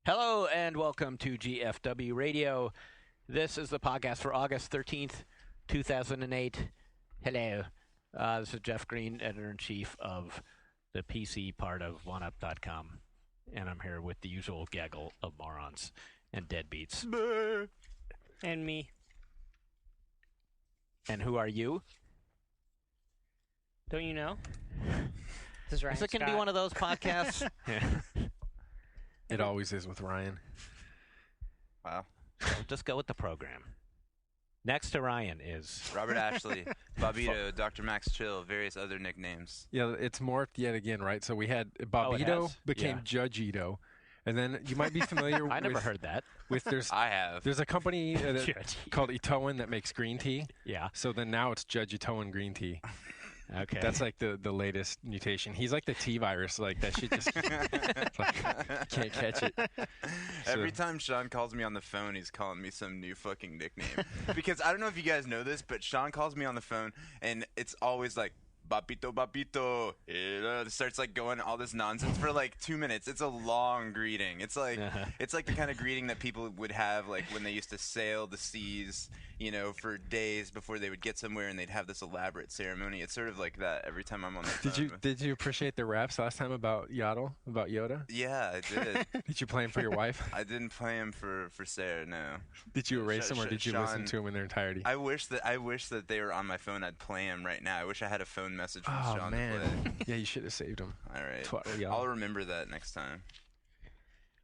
Hello and welcome to GFW Radio. This is the podcast for August 13th, 2008. Hello. This is Jeff Green, editor-in-chief of the PC part of OneUp.com. And I'm here with the usual gaggle of morons and deadbeats. And me. And who are you? Don't you know? This is Ryan Is it going to be one of those podcasts? It always is with Ryan. Wow. Just go with the program. Next to Ryan is Robert Ashley, Bobito, Dr. Max Chill, various other nicknames. Yeah, it's morphed yet again, right? So we had Bobito became Judge Ito. And then you might be familiar I never heard that. I have. There's a company called Itoan that makes green tea. Yeah. So then now it's Judge Itoan green tea. Okay. That's like the latest mutation. He's like the T virus. Like that shit just can't catch it. Every time Shawn calls me on the phone, he's calling me some new fucking nickname. Because I don't know if you guys know this, but Shawn calls me on the phone, and it's always like, Bapito, Bapito. It starts like going all this nonsense for like 2 minutes. It's a long greeting. It's like it's like the kind of greeting that people would have like when they used to sail the seas, you know, for days before they would get somewhere, and they'd have this elaborate ceremony. It's sort of like that every time I'm on the phone. Did you appreciate the raps last time about Yoda? Yeah, I did. Did you play him for your wife? I didn't play him for Sarah, no. Did you erase them or did you listen to them in their entirety? I wish that they were on my phone. I'd play them right now. I wish I had a phone message from Shawn to play. Yeah, you should have saved them. All right. I'll remember that next time.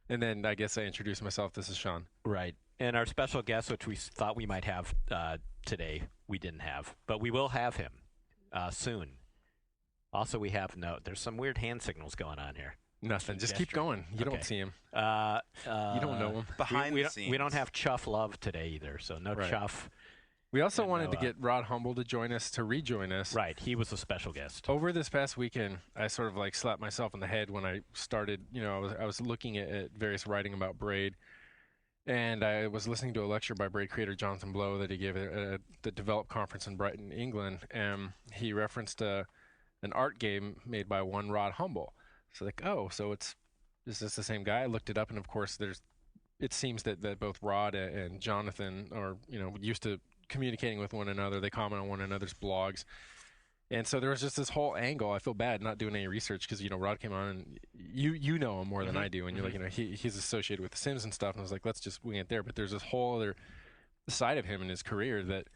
And then I guess I introduced myself. This is Shawn. Right. And our special guest, which we thought we might have today, we didn't have. But we will have him soon. Also, we have there's some weird hand signals going on here. Nothing. Just keep going. You don't see him. You don't know him. Behind the scenes. We don't have Chuff Love today either, so no Chuff. We also wanted to get Rod Humble to rejoin us. Right, he was a special guest. Over this past weekend, I sort of like slapped myself in the head when I started, I was looking at various writing about Braid, and I was listening to a lecture by Braid creator Jonathan Blow that he gave at the Develop Conference in Brighton, England, and he referenced an art game made by one Rod Humble. So like, is this the same guy? I looked it up, and of course it seems that both Rod and Jonathan are, used to communicating with one another. They comment on one another's blogs, and so there was just this whole angle. I feel bad not doing any research because Rod came on, and you know him more than I do, and you're like, he's associated with The Sims and stuff, and I was like, let's just wing it there. But there's this whole other side of him in his career that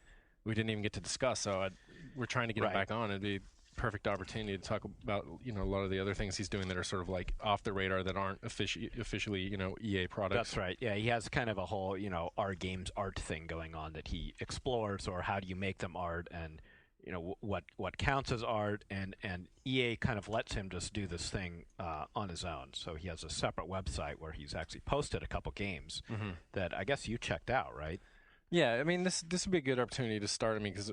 we didn't even get to discuss. So we're trying to get him back on. It'd be perfect opportunity to talk about a lot of the other things he's doing that are sort of like off the radar that aren't officially EA products. That's right. Yeah, he has kind of a whole our games art thing going on that he explores, or how do you make them art, and what counts as art, and EA kind of lets him just do this thing on his own. So he has a separate website where he's actually posted a couple games that I guess you checked out, right? Yeah, I mean this would be a good opportunity to start. I mean, because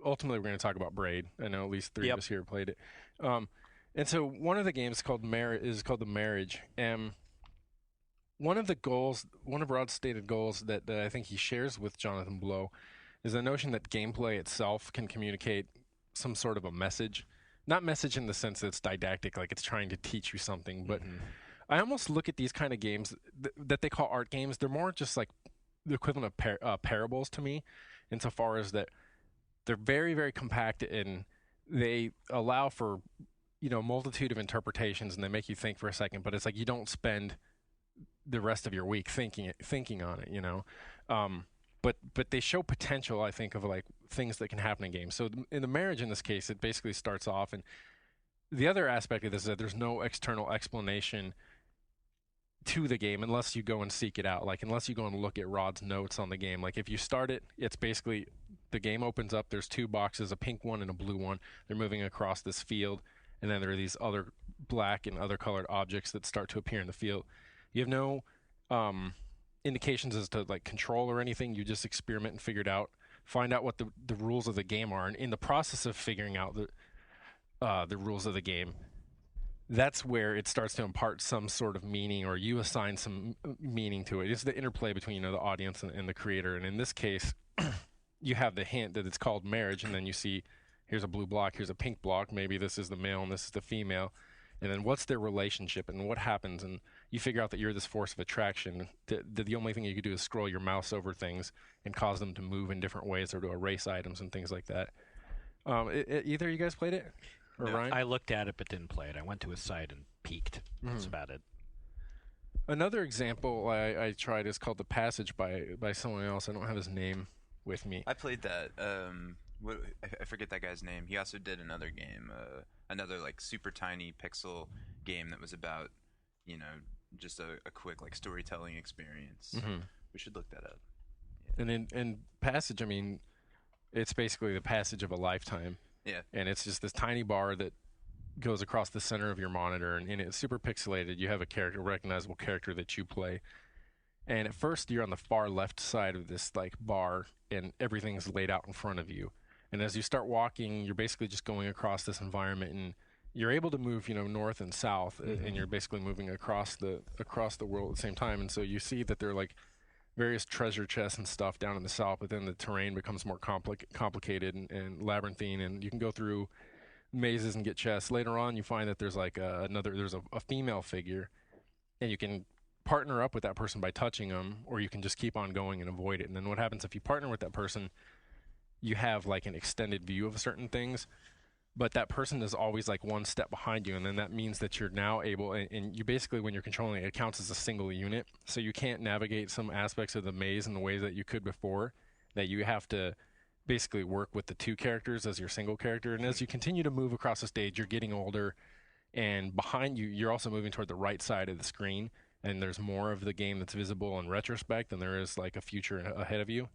ultimately, we're going to talk about Braid. I know at least three of us here played it. And so one of the games is called The Marriage. And one of Rod's stated goals that I think he shares with Jonathan Blow is the notion that gameplay itself can communicate some sort of a message. Not message in the sense that it's didactic, like it's trying to teach you something. But I almost look at these kind of games that they call art games. They're more just like the equivalent of parables to me, insofar as that they're very, very compact, and they allow for, multitude of interpretations, and they make you think for a second. But it's like you don't spend the rest of your week thinking on it, But they show potential, I think, of like things that can happen in games. So in The Marriage, in this case, it basically starts off, and the other aspect of this is that there's no external explanation to the game unless you go and seek it out. Like unless you go and look at Rod's notes on the game. Like if you start it, it's basically the game opens up. There's two boxes, a pink one and a blue one. They're moving across this field, and then there are these other black and other colored objects that start to appear in the field. You have no indications as to like control or anything. You just experiment and find out what the rules of the game are, and in the process of figuring out the rules of the game, that's where it starts to impart some sort of meaning, or you assign some meaning to it. It's the interplay between the audience and the creator. And in this case, you have the hint that it's called marriage, and then you see here's a blue block, here's a pink block. Maybe this is the male and this is the female. And then what's their relationship and what happens? And you figure out that you're this force of attraction. The only thing you could do is scroll your mouse over things and cause them to move in different ways or to erase items and things like that. Either of you guys played it? Or No, Ryan? I looked at it but didn't play it. I went to his site and peeked. That's about it. Another example I tried is called The Passage by someone else. I don't have his name with me. I played that. I forget that guy's name. He also did another game, another like super tiny pixel game that was about, just a quick like storytelling experience. We should look that up. Yeah. And in Passage, I mean, it's basically the passage of a lifetime. Yeah. And it's just this tiny bar that goes across the center of your monitor, and it's super pixelated. You have a recognizable character that you play. And at first, you're on the far left side of this like bar, and everything's laid out in front of you. And as you start walking, you're basically just going across this environment, and you're able to move, north and south, and you're basically moving across the world at the same time. And so you see that there are like various treasure chests and stuff down in the south, but then the terrain becomes more complicated and labyrinthine, and you can go through mazes and get chests. Later on, you find that there's like there's a female figure, and you can partner up with that person by touching them, or you can just keep on going and avoid it. And then what happens if you partner with that person, you have like an extended view of certain things, but that person is always like one step behind you, and then that means that you're now able, and you basically, when you're controlling it, it counts as a single unit, so you can't navigate some aspects of the maze in the ways that you could before, that you have to basically work with the two characters as your single character. And as you continue to move across the stage, you're getting older, and behind you, you're also moving toward the right side of the screen, and there's more of the game that's visible in retrospect than there is like a future ahead of you.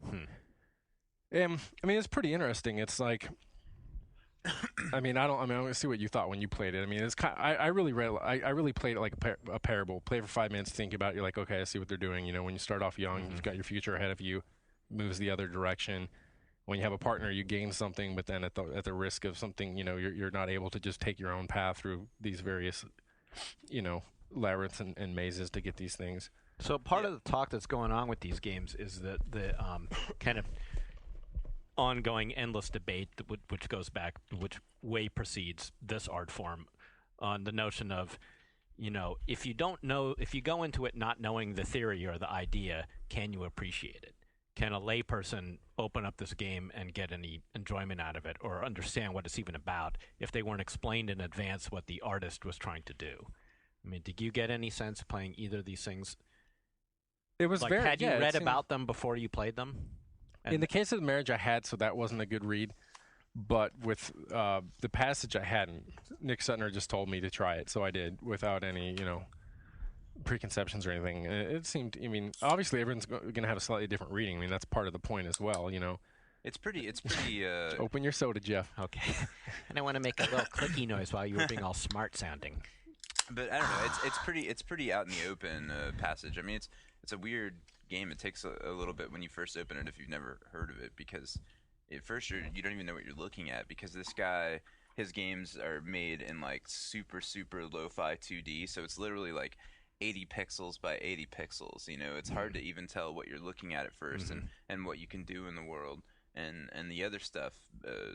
I mean, it's pretty interesting. It's like, I want to see what you thought when you played it. I mean, it's kind of, I really played it like a parable. Play for 5 minutes, think about it. You're like, okay, I see what they're doing. When you start off young, you've got your future ahead of you, moves the other direction. When you have a partner, you gain something, but then at the risk of something, you're not able to just take your own path through these various, labyrinths and mazes to get these things. So part of the talk that's going on with these games is that the kind of ongoing endless debate which way precedes this art form, on the notion of, if you go into it not knowing the theory or the idea, can you appreciate it? Can a layperson open up this game and get any enjoyment out of it or understand what it's even about if they weren't explained in advance what the artist was trying to do? I mean, did you get any sense playing either of these things? It was had you read about them before you played them? In the case of the marriage, I had, so that wasn't a good read. But with the passage, I hadn't. Nick Sutner just told me to try it, so I did without any, preconceptions or anything. It seemed, obviously everyone's going to have a slightly different reading. I mean, that's part of the point as well, It's pretty. Open your soda, Jeff. Okay. And I want to make a little clicky noise while you were being all smart sounding. But I don't know. It's pretty out in the open passage. I mean, it's a weird game. It takes a little bit when you first open it if you've never heard of it, because at first you don't even know what you're looking at, because this guy, his games are made in like super lo-fi 2D, so it's literally like 80 pixels by 80 pixels. It's hard to even tell what you're looking at first, and what you can do in the world, and the other stuff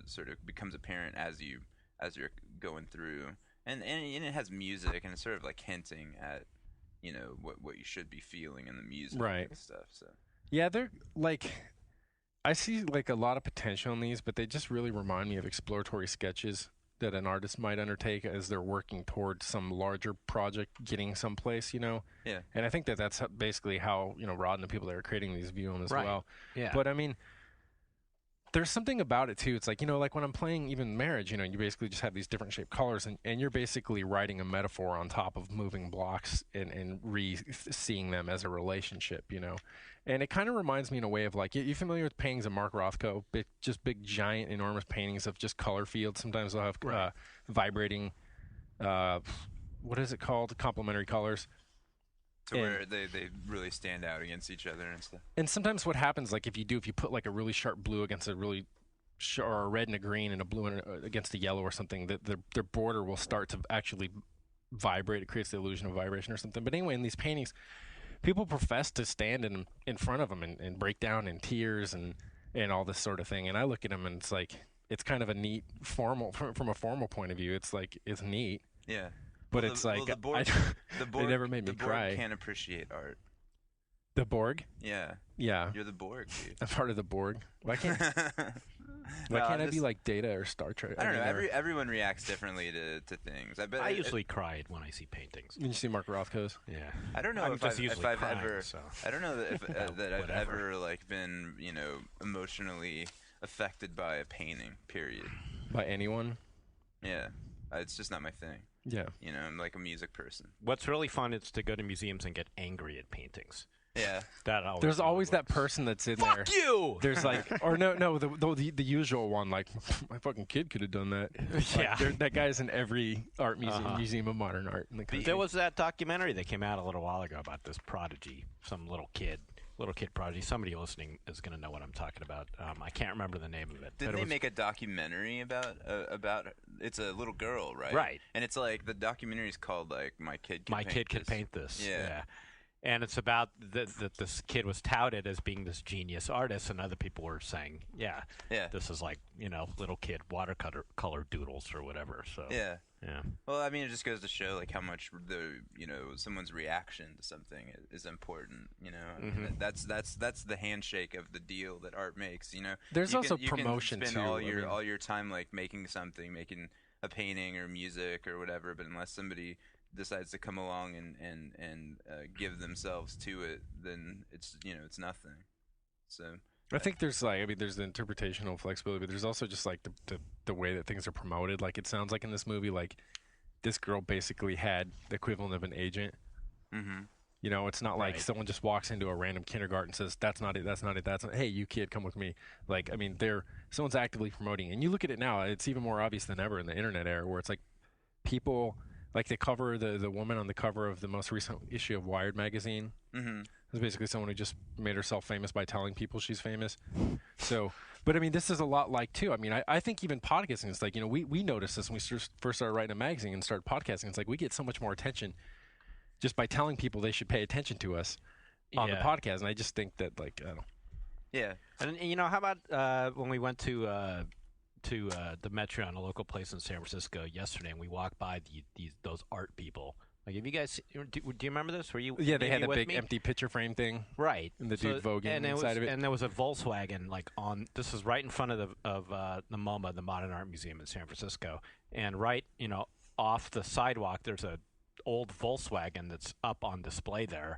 sort of becomes apparent as you're going through, and it has music, and it's sort of like hinting at what you should be feeling in the music, right, and stuff. So yeah, they're like, I see like a lot of potential in these, but they just really remind me of exploratory sketches that an artist might undertake as they're working towards some larger project getting someplace, Yeah. And I think that's basically how, Rod and the people that are creating these view them as well. Yeah. But I mean, there's something about it too. It's like, like when I'm playing even marriage, you basically just have these different shaped colors, and you're basically writing a metaphor on top of moving blocks and seeing them as a relationship, And it kind of reminds me in a way of like, you familiar with paintings of Mark Rothko? Just big, giant, enormous paintings of just color fields. Sometimes they'll have vibrating, what is it called? Complementary colors. Where they really stand out against each other and stuff. And sometimes what happens, like if you put like a really sharp blue against a really or a red and a green and a blue against a yellow or something, their border will start to actually vibrate. It creates the illusion of vibration or something. But anyway, in these paintings, people profess to stand in front of them and break down in tears and all this sort of thing. And I look at them and it's like, it's kind of a neat from a formal point of view. It's like, it's neat. Yeah. But it's like the Borg, they never made me cry. The Borg can't appreciate art. The Borg? Yeah. Yeah. You're the Borg, dude. I'm part of the Borg. Why can't I be like Data or Star Trek? I don't know. Everyone reacts differently to things. I usually cry when I see paintings. When you see Mark Rothko's? Yeah. I don't know if I've ever. So. I don't know that I've ever like been emotionally affected by a painting. Period. By anyone? Yeah. It's just not my thing. Yeah. I'm like a music person. What's really fun is to go to museums and get angry at paintings. Yeah. There's always that person that's in there. Fuck you! There's like, or the usual one, like, my fucking kid could have done that. Yeah. That guy's in every art museum of modern art in the country. There was that documentary that came out a little while ago about this prodigy, some little kid prodigy. Somebody listening is going to know what I'm talking about. I can't remember the name of it. Didn't they make a documentary about it's a little girl, right? Right. And it's like the documentary is called like My Kid Could Paint This. Yeah. And it's about that this kid was touted as being this genius artist, and other people were saying, yeah, this is like, little kid watercolor doodles or whatever. So yeah. Yeah. Well, I mean, it just goes to show like how much someone's reaction to something is important. Mm-hmm. That's the handshake of the deal that art makes. There's also promotion you can spend too. all your time like making something, making a painting or music or whatever, but unless somebody decides to come along and give themselves to it, then it's nothing. So I think there's there's the interpretational flexibility, but there's also just like the way that things are promoted. Like it sounds like in this movie, like this girl basically had the equivalent of an agent. Mm-hmm. It's not like someone just walks into a random kindergarten and says, that's not it, that's not it, that's not it. Hey, you kid, come with me. Like, I mean, someone's actively promoting. And you look at it now, it's even more obvious than ever in the internet era, where it's like people, like the woman on the cover of the most recent issue of Wired magazine. Mm-hmm. Is basically someone who just made herself famous by telling people she's famous. So, but I mean, this is a lot like too. I mean, I think even podcasting is like, we noticed this when we first started writing a magazine and started podcasting. It's like we get so much more attention just by telling people they should pay attention to us on the podcast. And I just think that like, I don't know. Yeah. And how about when we went to the Metron, a local place in San Francisco yesterday, and we walked by those art people. Like, have you guys do you remember this? Were you? Yeah, they had a big empty picture frame thing, right? And the dude voguing inside of it. And there was a Volkswagen this is right in front of the MoMA, the Modern Art Museum in San Francisco, and right off the sidewalk there's a old Volkswagen that's up on display there,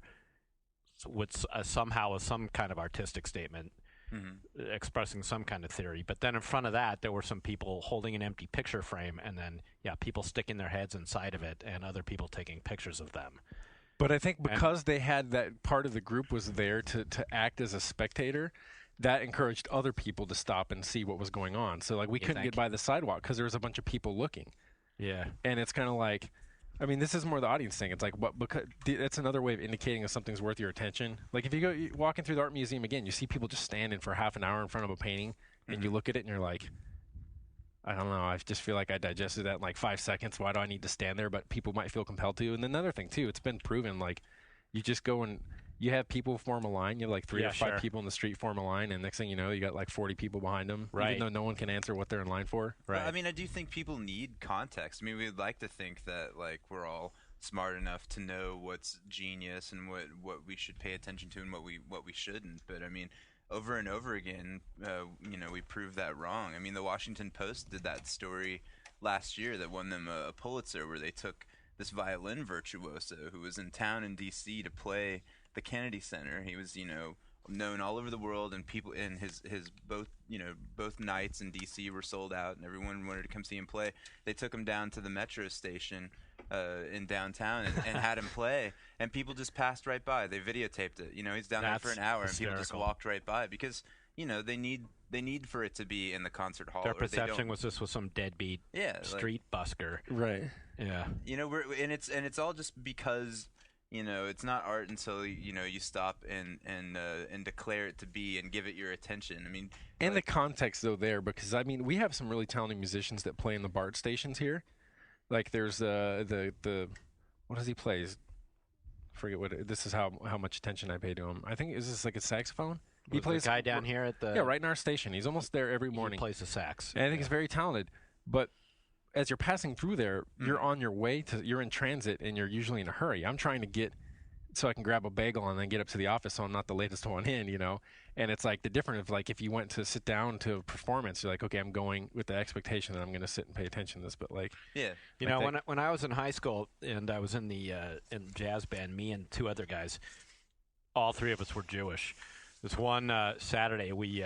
with somehow some kind of artistic statement. Mm-hmm. Expressing some kind of theory, but then in front of that there were some people holding an empty picture frame, and then people sticking their heads inside of it, and other people taking pictures of them. But I think because they had that part of the group was there to act as a spectator, that encouraged other people to stop and see what was going on. So like we couldn't get by the sidewalk because there was a bunch of people looking. Yeah, and it's kind of like, I mean, this is more the audience thing. It's like, because that's another way of indicating if something's worth your attention. Like if you go walking through the art museum again, you see people just standing for half an hour in front of a painting, and you look at it and you're like, I don't know, I just feel like I digested that in like 5 seconds. Why do I need to stand there? But people might feel compelled to. And then another thing too, it's been proven, like you just go and you have people form a line. You have like 3 or 5 people in the street form a line, and next thing you know, you got like 40 people behind them, even though no one can answer what they're in line for. Right. Well, I mean, I do think people need context. I mean, we'd like to think that like we're all smart enough to know what's genius and what we should pay attention to and what we shouldn't. But I mean, over and over again, we proved that wrong. I mean, the Washington Post did that story last year that won them a Pulitzer, where they took this violin virtuoso who was in town in D.C. to play the Kennedy Center. He was, known all over the world, and people in his both nights in D.C. were sold out, and everyone wanted to come see him play. They took him down to the metro station in downtown and had him play, and people just passed right by. They videotaped it. He's down there for an hour, and people just walked right by because they need for it to be in the concert hall. Their perception was this was some deadbeat street busker, right? Yeah, it's all just because. It's not art until you stop and declare it to be and give it your attention. I mean, and the context though there, because I mean we have some really talented musicians that play in the BART stations here. Like there's the what does he play? I forget what. This is how much attention I pay to him. I think is this like a saxophone? He plays the guy down here at the right in our station. He's almost there every morning. He plays the sax. And I think he's very talented, but as you're passing through there, you're on your way you're in transit, and you're usually in a hurry. I'm trying to get so I can grab a bagel and then get up to the office, so I'm not the latest one in, And it's like the difference of like if you went to sit down to a performance, you're like, okay, I'm going with the expectation that I'm going to sit and pay attention to this. But like, when I was in high school and I was in the jazz band, me and two other guys, all three of us were Jewish. This one Saturday, we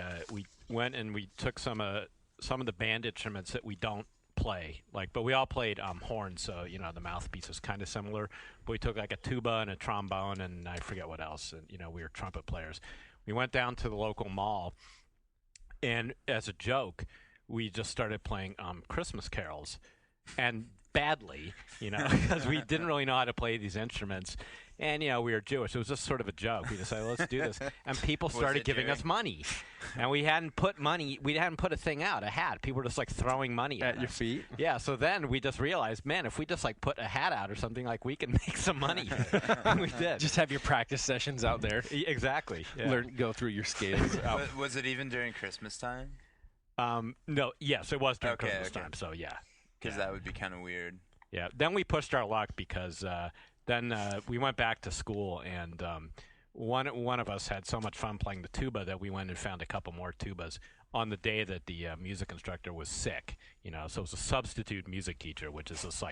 went and we took some of the band instruments that we don't play, but we all played horns, so the mouthpiece is kind of similar. But we took like a tuba and a trombone and I forget what else, and we were trumpet players. We went down to the local mall, and as a joke, we just started playing Christmas carols, and badly, because we didn't really know how to play these instruments. And, we were Jewish. It was just sort of a joke. We decided, let's do this. And people started giving us money. And we hadn't put a thing out, a hat. People were just, throwing money at your feet? Yeah, so then we just realized, man, if we just, put a hat out or something, we can make some money. And we did. Just have your practice sessions out there. Exactly. Yeah. Go through your scales. Was it even during Christmas time? No, yes, it was during Christmas time, so yeah. Because that would be kind of weird. Yeah, then we pushed our luck because then we went back to school, and one of us had so much fun playing the tuba that we went and found a couple more tubas on the day that the music instructor was sick. So it was a substitute music teacher, which is just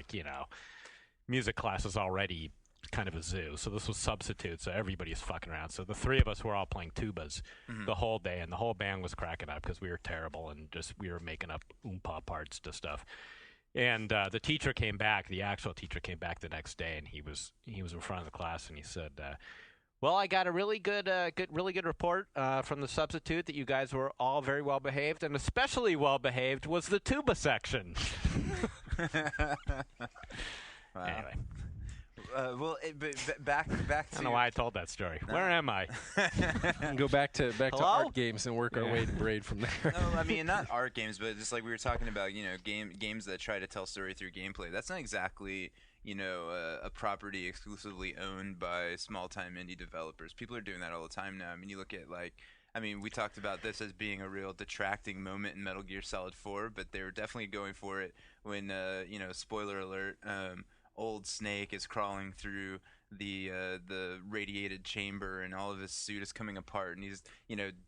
music class is already kind of a zoo. So this was substitute, so everybody's fucking around. So the three of us were all playing tubas the whole day, and the whole band was cracking up because we were terrible and we were making up oompa parts to stuff. And the teacher came back. The actual teacher came back the next day, and he was in front of the class, and he said, "Well, I got a really good report from the substitute that you guys were all very well behaved, and especially well behaved was the tuba section." Wow. Anyway. Back to. I don't know why I told that story. No. Where am I? Go back to art games and work our way to Braid from there. No, I mean not art games, but just like we were talking about, games that try to tell story through gameplay. That's not exactly a property exclusively owned by small-time indie developers. People are doing that all the time now. I mean, you look at we talked about this as being a real detracting moment in Metal Gear Solid 4, but they were definitely going for it when spoiler alert. Old Snake is crawling through the radiated chamber, and all of his suit is coming apart, and he's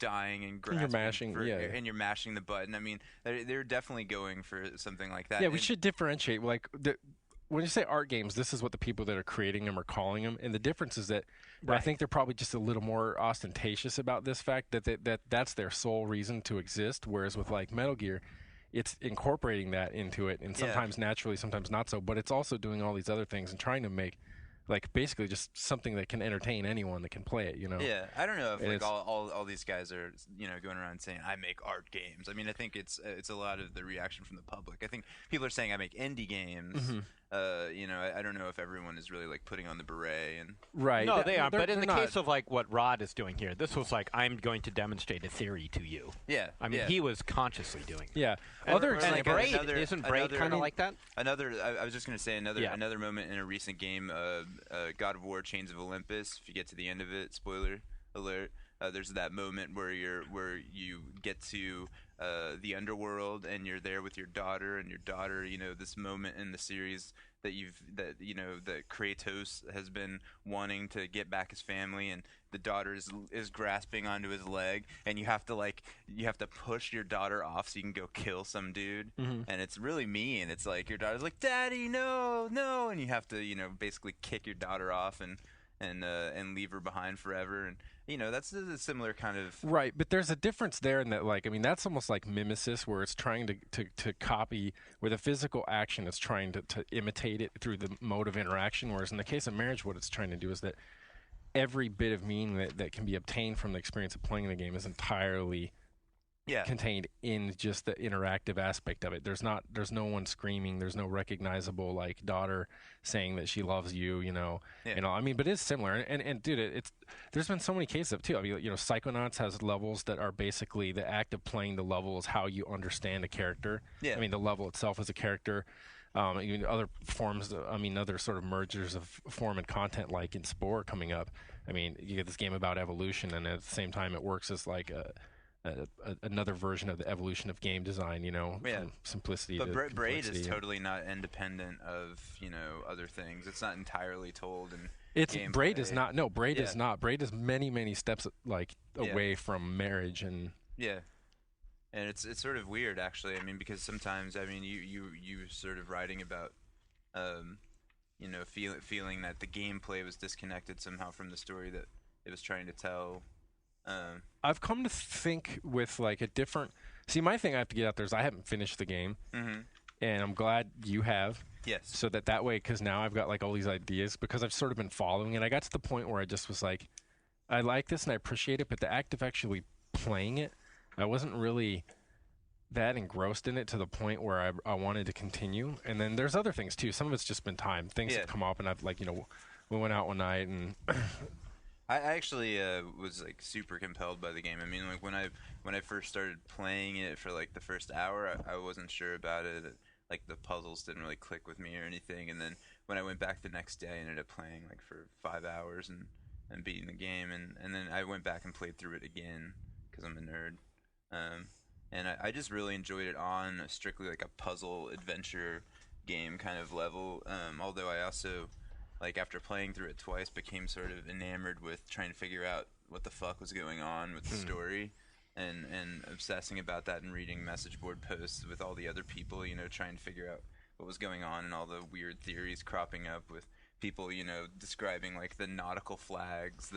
dying and grasping and you're mashing the button. I mean, they're definitely going for something like that. Yeah, we should differentiate. When you say art games, this is what the people that are creating them are calling them, and the difference is that I think they're probably just a little more ostentatious about this fact that that's their sole reason to exist. Whereas with Metal Gear, it's incorporating that into it, and sometimes naturally, sometimes not so. But it's also doing all these other things and trying to make, basically just something that can entertain anyone that can play it. Yeah, I don't know if all these guys are going around saying I make art games. I mean, I think it's a lot of the reaction from the public. I think people are saying I make indie games. Mm-hmm. I don't know if everyone is really putting on the beret and right. No, they are. But in the case of what Rod is doing here, this was I'm going to demonstrate a theory to you. Yeah, I mean he was consciously doing it. Yeah, Braid isn't Braid kind of like that? I was just going to say another moment in a recent game, God of War: Chains of Olympus. If you get to the end of it, spoiler alert. There's that moment where you get to the underworld and you're there with your daughter, and your daughter, this moment in the series that Kratos has been wanting to get back his family, and the daughter is grasping onto his leg, and you have to push your daughter off so you can go kill some dude, and it's really mean. It's your daughter's like, "Daddy, no," and you have to basically kick your daughter off and leave her behind forever, and that's a similar kind of right. But there's a difference there in that, that's almost like mimesis, where it's trying to copy, where the physical action is trying to imitate it through the mode of interaction. Whereas in the case of marriage, what it's trying to do is that every bit of meaning that can be obtained from the experience of playing the game is entirely contained in just the interactive aspect of it. There's no one screaming. There's no recognizable daughter saying that she loves you. I mean, but it's similar. And dude, there's been so many cases of it too. I mean, Psychonauts has levels that are basically the act of playing the level is how you understand a character. Yeah. I mean, the level itself is a character. Even other forms. Other sort of mergers of form and content, like in Spore coming up. I mean, you get this game about evolution, and at the same time, it works as another version of the evolution of game design, from simplicity but to Braid complexity. is totally not independent of other things. It's not entirely told in Braid is not. No, Braid Yeah. is not. Braid is many steps away from marriage and. Yeah. And it's sort of weird, actually. I mean, because sometimes, you sort of writing about, feeling that the gameplay was disconnected somehow from the story that it was trying to tell. I've come to think with a different. See, my thing I have to get out there is I haven't finished the game, and I'm glad you have. Yes. So that way, because now I've got all these ideas because I've sort of been following it. I got to the point where I just was like, I like this and I appreciate it, but the act of actually playing it, I wasn't really that engrossed in it to the point where I wanted to continue. And then there's other things too. Some of it's just been time. Things have come up, and I've we went out one night and. I actually was super compelled by the game. I mean, when I first started playing it for the first hour, I wasn't sure about it. The puzzles didn't really click with me or anything. And then when I went back the next day, I ended up playing for 5 hours and beating the game. And then I went back and played through it again because I'm a nerd. And I just really enjoyed it on strictly a puzzle adventure game kind of level. Although I also, after playing through it twice, became sort of enamored with trying to figure out what the fuck was going on with the story, and obsessing about that and reading message board posts with all the other people, trying to figure out what was going on and all the weird theories cropping up with people, describing the nautical flags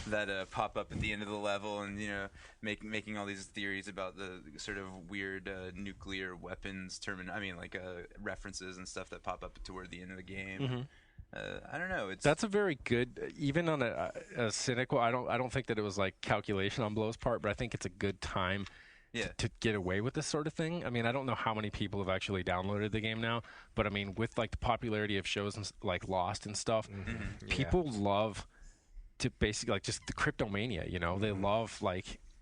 that pop up at the end of the level, and making all these theories about the sort of weird nuclear weapons references and stuff that pop up toward the end of the game. I don't know. That's a very good, even on a cynical. I don't think that it was calculation on Blow's part, but I think it's a good time to get away with this sort of thing. I mean, I don't know how many people have actually downloaded the game now, but I mean, with the popularity of shows like Lost and stuff, people love to basically just the cryptomania. They love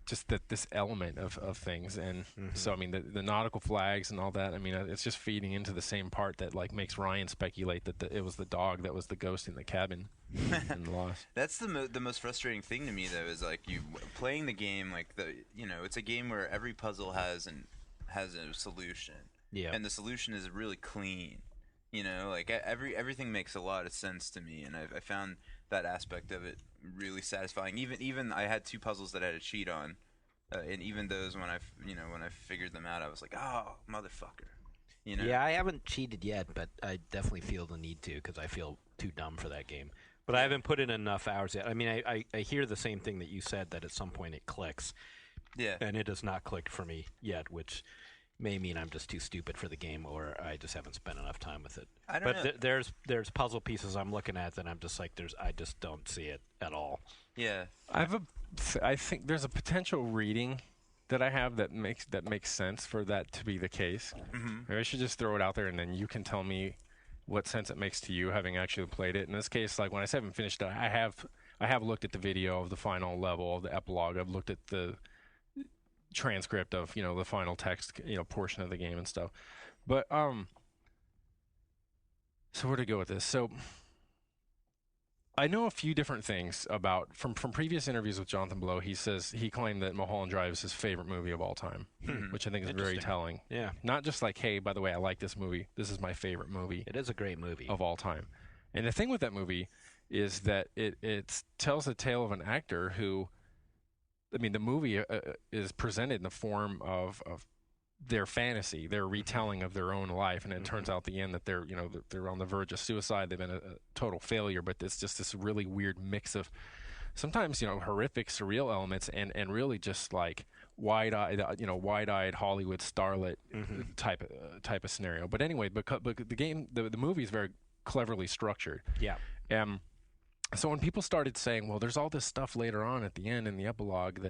just this element of things, and so I mean the nautical flags and all that. I mean, it's just feeding into the same part that makes Ryan speculate that it was the dog that was the ghost in the cabin in Lost. That's the most frustrating thing to me, though, is you playing the game it's a game where every puzzle has a solution. Yeah. And the solution is really clean. Everything makes a lot of sense to me, and I found that aspect of it really satisfying. Even I had 2 puzzles that I had a cheat on, and even those when I figured them out, I was like, oh, motherfucker. Yeah, I haven't cheated yet, but I definitely feel the need to because I feel too dumb for that game. But I haven't put in enough hours yet. I mean, I hear the same thing that you said, that at some point it clicks. Yeah. And it has not clicked for me yet, which may mean I'm just too stupid for the game, or I just haven't spent enough time with it. I don't know. There's puzzle pieces I'm looking at that I'm just I just don't see it at all. Yeah. I think there's a potential reading that I have that makes sense for that to be the case. Maybe I should just throw it out there, and then you can tell me what sense it makes to you, having actually played it. In this case, when I say I haven't finished it, I have looked at the video of the final level, of the epilogue. I've looked at the transcript of the final text portion of the game and stuff. But so where to go with this? So I know a few different things about from previous interviews with Jonathan Blow. He says he claimed that Mulholland Drive is his favorite movie of all time, which I think is very telling. Yeah, not just hey, by the way, I like this movie. This is my favorite movie. It is a great movie of all time. And the thing with that movie is that it tells the tale of an actor who, I mean, the movie is presented in the form of their fantasy, their retelling of their own life, and it turns out at the end that they're on the verge of suicide. They've been a total failure, but it's just this really weird mix of sometimes horrific, surreal elements, and really just wide-eyed Hollywood starlet type of scenario. But anyway, because the movie is very cleverly structured. Yeah. So when people started saying, well, there's all this stuff later on at the end in the epilogue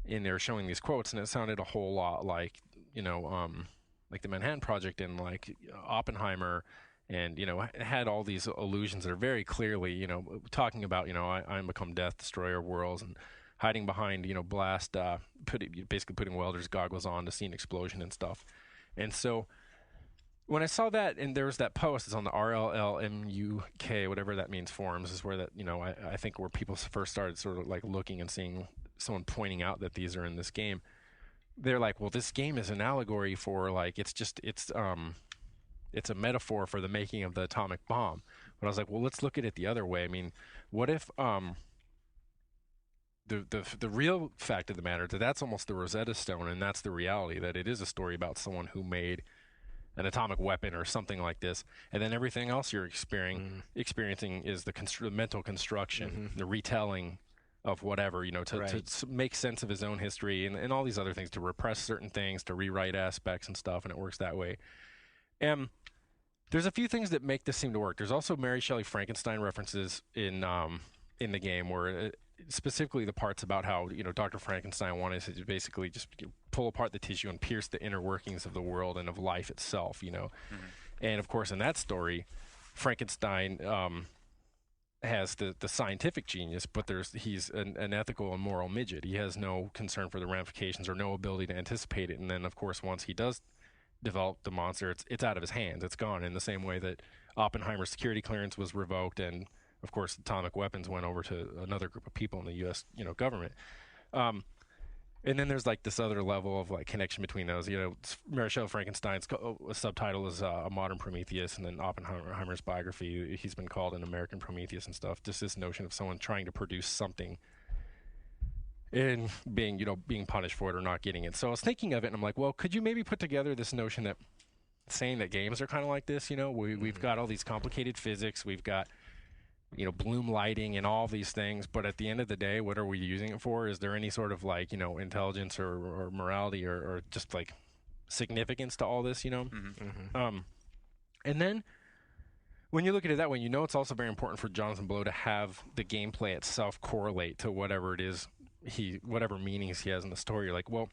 and they were showing these quotes, and it sounded a whole lot like the Manhattan Project and Oppenheimer, and it had all these allusions that are very clearly talking about I become death, destroyer of worlds, and hiding behind blast, basically putting welder's goggles on to see an explosion and stuff. And so when I saw that, and there was that post, it's on the RLLMUK, whatever that means, forums, is where that I think where people first started sort of looking and seeing someone pointing out that these are in this game, they're like, well, this game is an allegory for like it's a metaphor for the making of the atomic bomb. But I was like, well, let's look at it the other way. I mean, what if the real fact of the matter that's almost the Rosetta Stone, and that's the reality, that it is a story about someone who made an atomic weapon or something like this, and then everything else you're experiencing is the mental construction, the retelling of whatever, to make sense of his own history and all these other things, to repress certain things, to rewrite aspects and stuff, and it works that way. There's a few things that make this seem to work. There's also Mary Shelley Frankenstein references in the game, where specifically the parts about how Dr. Frankenstein wanted to basically just pull apart the tissue and pierce the inner workings of the world and of life itself, And of course, in that story, Frankenstein has the scientific genius, but he's an ethical and moral midget. He has no concern for the ramifications or no ability to anticipate it. And then, of course, once he does develop the monster, it's out of his hands. It's gone, in the same way that Oppenheimer's security clearance was revoked, and of course atomic weapons went over to another group of people in the U.S. government. And then there's like this other level of like connection between those. Mary Shelley Frankenstein's subtitle is A Modern Prometheus, and then Oppenheimer's biography, he's been called an American Prometheus and stuff. Just this notion of someone trying to produce something and being punished for it or not getting it. So I was thinking of it, and I'm like, well, could you maybe put together this notion that saying that games are kind of like this? We've got all these complicated physics, we've got bloom lighting and all these things, but at the end of the day, what are we using it for? Is there any sort of like intelligence or morality or just like significance to all this? And then when you look at it that way, it's also very important for Jonathan Blow to have the gameplay itself correlate to whatever it is whatever meanings he has in the story. You're like, well,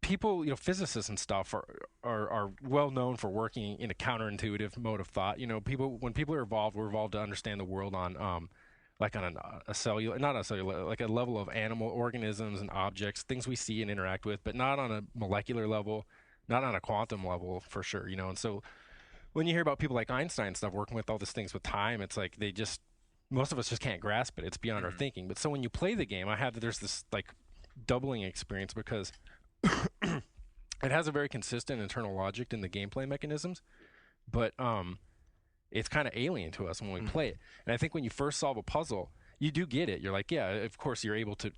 people, physicists and stuff are well known for working in a counterintuitive mode of thought. When people are evolved, we're evolved to understand the world on like on a cellular, not a cellular, like a level of animal organisms and objects, things we see and interact with, but not on a molecular level, not on a quantum level for sure. And so when you hear about people like Einstein and stuff working with all these things with time, it's like most of us just can't grasp it. It's beyond our thinking. But so when you play the game, there's this like doubling experience, because it has a very consistent internal logic in the gameplay mechanisms, but it's kind of alien to us when we play it. And I think when you first solve a puzzle, you do get it. You're like, yeah, of course you're able to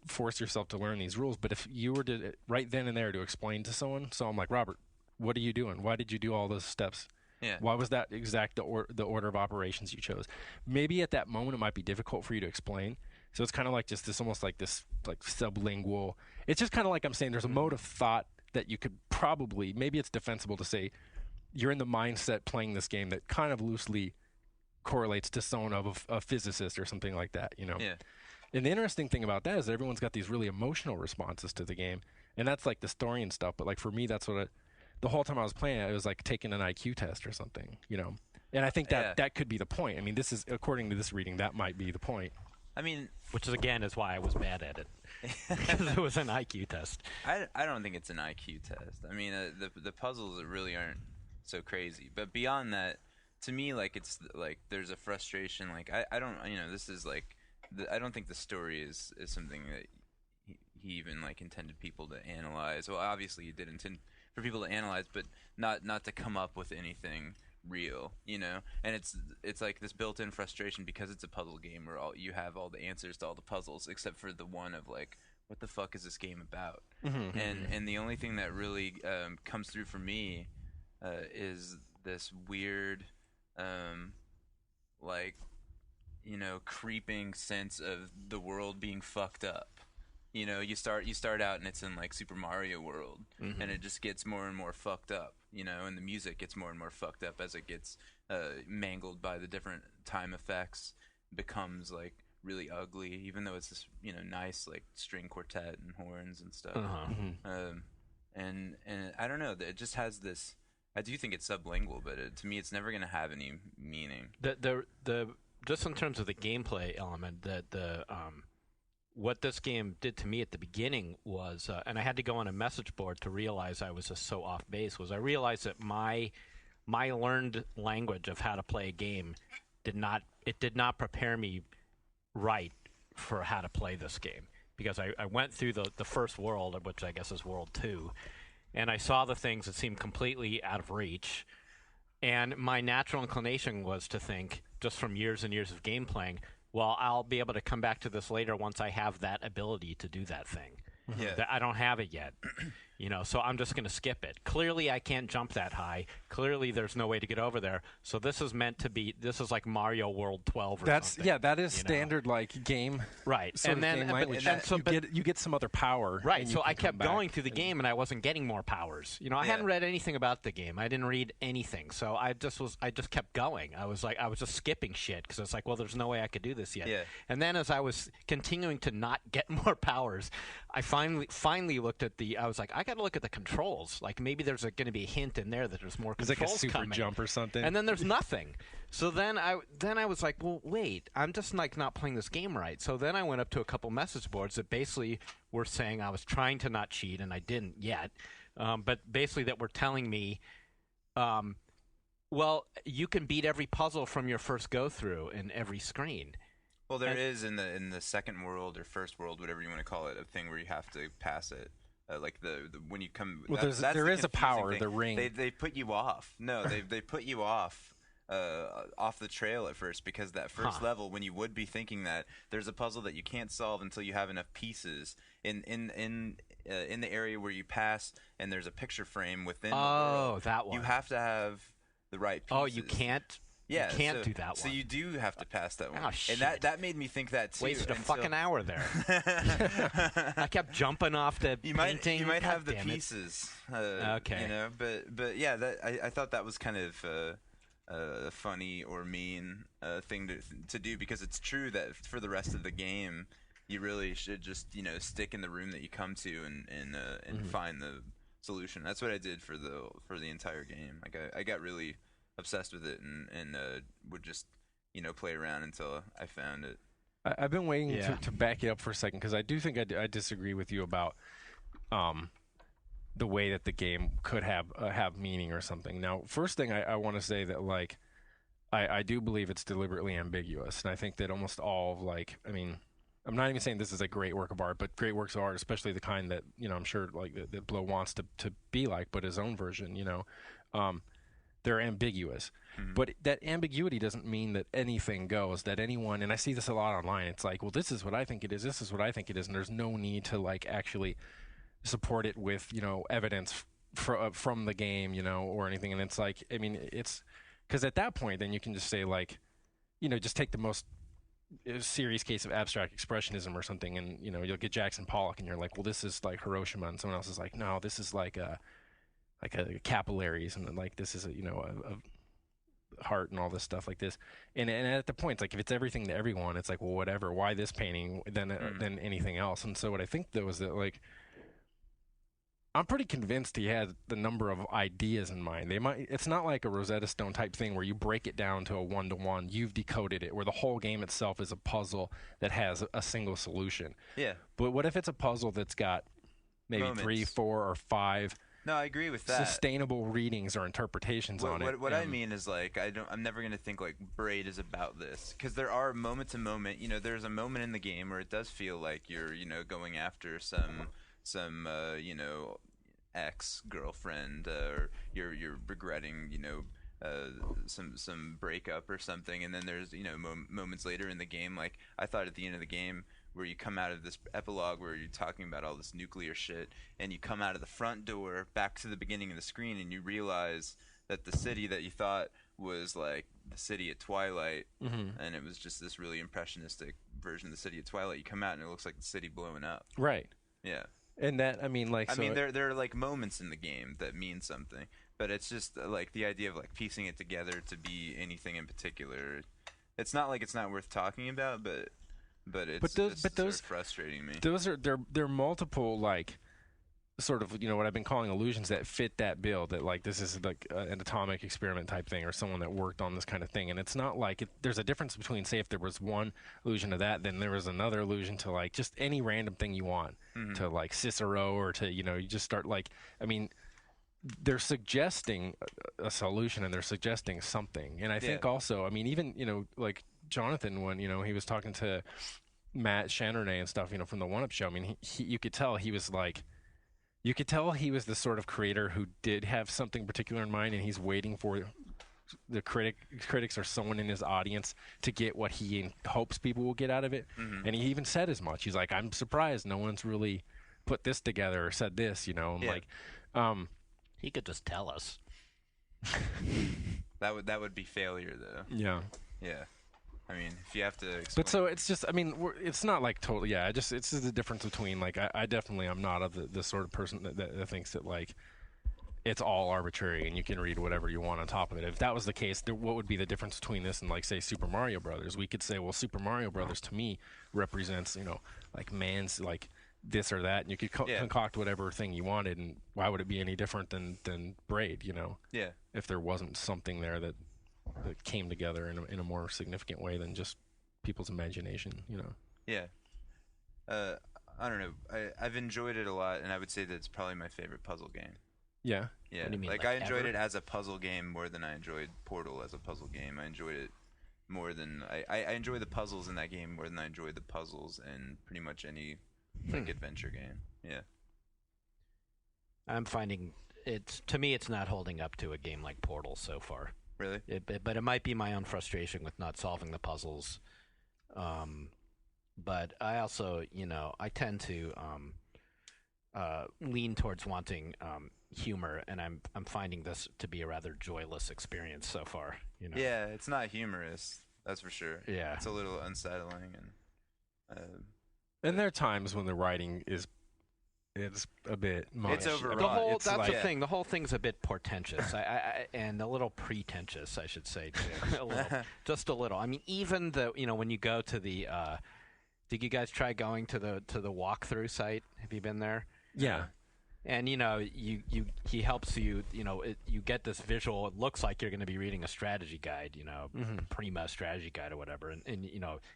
force yourself to learn these rules. But if you were to right then and there to explain to someone, so I'm like, Robert, what are you doing? Why did you do all those steps? Yeah. Why was that exact the order of operations you chose? Maybe at that moment it might be difficult for you to explain. So it's kind of like just this, almost like this, like sublingual. It's just kind of like I'm saying there's a mode of thought that you could probably, maybe it's defensible to say you're in the mindset playing this game that kind of loosely correlates to someone of a physicist or something like that, Yeah. And the interesting thing about that is that everyone's got these really emotional responses to the game, and that's like the story and stuff. But like for me, that's what the whole time I was playing it was like taking an IQ test or something, And I think that could be the point. I mean, this is, according to this reading, that might be the point. I mean, which is again is why I was bad at it, because it was an IQ test. I don't think it's an IQ test. I mean, the puzzles really aren't so crazy. But beyond that, to me, like it's like there's a frustration. Like I don't, this is like I don't think the story is something that he even like intended people to analyze. Well, obviously he did intend for people to analyze, but not to come up with anything real, and it's like this built-in frustration because it's a puzzle game where you have all the answers to all the puzzles except for the one of like, what the fuck is this game about? And the only thing that really comes through for me is this weird like creeping sense of the world being fucked up. You start out and it's in like Super Mario World, and it just gets more and more fucked up, and the music gets more and more fucked up as it gets mangled by the different time effects, becomes like really ugly, even though it's this nice like string quartet and horns and stuff. And I don't know, it just has this. I do think it's sublingual, but to me, it's never going to have any meaning. The just in terms of the gameplay element, what this game did to me at the beginning was, and I had to go on a message board to realize I was just so off base, was I realized that my learned language of how to play a game did not prepare me right for how to play this game, because I went through the first world, which I guess is World 2, and I saw the things that seemed completely out of reach. And my natural inclination was to think, just from years and years of game playing, well, I'll be able to come back to this later once I have that ability to do that thing. Yeah. That I don't have it yet. So I'm just going to skip it. Clearly, I can't jump that high. Clearly, there's no way to get over there. So this is meant to be. This is like Mario World 12 or something. Yeah, that is standard like game. Right, and then you get some other power. Right, so I kept going through the game, and I wasn't getting more powers. I hadn't read anything about the game. I didn't read anything, so I just kept going. I was just skipping shit because it's like, well, there's no way I could do this yet. Yeah. And then as I was continuing to not get more powers, I finally looked at I was like, I got to look at the controls. Like maybe there's going to be a hint in there that there's more controls coming. It's like a super coming. Jump or something. And then there's nothing. So then I was like, well, wait, I'm just like not playing this game right. So then I went up to a couple message boards that basically were saying I was trying to not cheat, and I didn't yet. But basically that were telling me, well, you can beat every puzzle from your first go through in every screen. Well, there is in the second world or first world, whatever you want to call it, a thing where you have to pass it. Like the when you come. Well, there is a power. Thing. The ring. They put you off. No, they put you off the trail at first, because that first level, when you would be thinking that there's a puzzle that you can't solve until you have enough pieces in the area where you pass, and there's a picture frame within. the world, that one. You have to have the right pieces. Oh, you can't. Yeah, you can't do that one. So you do have to pass that one. Oh, shit. And that made me think that too. Wasted a fucking hour there. I kept jumping off the painting. You might have the God damn it. pieces. Okay. But yeah, I thought that was kind of a funny or mean thing to do, because it's true that for the rest of the game, you really should just stick in the room that you come to and find the solution. That's what I did for the entire game. I got really obsessed with it and would just play around until I found it. I've been waiting to back you up for a second, because I do think I disagree with you about the way that the game could have meaning or something. Now, first thing I want to say that like I do believe it's deliberately ambiguous, and I think that almost all of I'm not even saying this is a great work of art, but great works of art, especially the kind that I'm sure like that Blow wants to be like, but his own version, they're ambiguous. Mm-hmm. But that ambiguity doesn't mean that anything goes, that anyone, and I see this a lot online, it's like, well, this is what I think it is, this is what I think it is, and there's no need to like actually support it with, evidence from the game, or anything. And it's like, it's, because at that point, then you can just say like, just take the most serious case of abstract expressionism or something, and, you'll get Jackson Pollock, and you're like, well, this is like Hiroshima, and someone else is like, no, this is like a capillaries, and like this is a heart and all this stuff like this, and at the point, it's like if it's everything to everyone, it's like, well, whatever. Why this painting than anything else? And so what I think though is that like I'm pretty convinced he had the number of ideas in mind. It's not like a Rosetta Stone type thing where you break it down to a 1-to-1. You've decoded it, where the whole game itself is a puzzle that has a single solution. Yeah. But what if it's a puzzle that's got maybe Moments. 3, 4, or 5? No, I agree with that. Sustainable readings or interpretations on it. What I mean is like I'm never gonna think like Braid is about this, because there are moment to moment. There's a moment in the game where it does feel like you're going after some ex-girlfriend, or you're regretting some breakup or something, and then there's moments later in the game, like I thought at the end of the game, where you come out of this epilogue where you're talking about all this nuclear shit, and you come out of the front door back to the beginning of the screen, and you realize that the city that you thought was like the city at Twilight, and it was just this really impressionistic version of the city at Twilight. You come out and it looks like the city blowing up. Right. Yeah. And that, there are like moments in the game that mean something, but it's just like the idea of like piecing it together to be anything in particular. It's not like it's not worth talking about, but it's sort of frustrating me. They're multiple like sort of what I've been calling illusions that fit that bill, that like this is like an atomic experiment type thing, or someone that worked on this kind of thing. And it's not like there's a difference between, say, if there was one illusion to that, then there was another illusion to like just any random thing you want, to like Cicero, or to you just start like, they're suggesting a solution, and they're suggesting something. And I think also, even like Jonathan, when he was talking to Matt Chandernay and stuff, from the One Up Show. I mean, you could tell he was like, you could tell he was the sort of creator who did have something particular in mind, and he's waiting for the critics or someone in his audience to get what he hopes people will get out of it. And he even said as much. He's like, I'm surprised no one's really put this together or said this, and he could just tell us. That would be failure, though. Yeah. Yeah. I mean, if you have to explain. But so it's just, I mean, it's not like totally, it's just the difference between, like, I definitely am not of the sort of person that thinks that, like, it's all arbitrary and you can read whatever you want on top of it. If that was the case, what would be the difference between this and, like, say, Super Mario Brothers? We could say, well, Super Mario Brothers to me represents, like, man's, like, this or that, and you could concoct whatever thing you wanted, and why would it be any different than Braid, Yeah. if there wasn't something there that came together in a more significant way than just people's imagination, Yeah. I don't know. I've enjoyed it a lot, and I would say that it's probably my favorite puzzle game. Yeah. Yeah. What do you mean, like like I enjoyed ever? it as a puzzle game more than I enjoyed Portal as a puzzle game. I enjoyed it more than I enjoy the puzzles in that game more than I enjoy the puzzles in pretty much any like adventure game. Yeah. I'm finding to me it's not holding up to a game like Portal so far. Really? But it might be my own frustration with not solving the puzzles. But I also, I tend to lean towards wanting humor, and I'm finding this to be a rather joyless experience so far. Yeah, it's not humorous. That's for sure. Yeah. It's a little unsettling, And there are times when the writing is a bit much. It's overwrought. That's the thing. The whole thing's a bit portentous, and a little pretentious, I should say, too. Just a little. I mean, even when you go to the, did you guys try going to the walkthrough site? Have you been there? Yeah. And he helps you. You get this visual. It looks like you're going to be reading a strategy guide. Prima strategy guide or whatever. And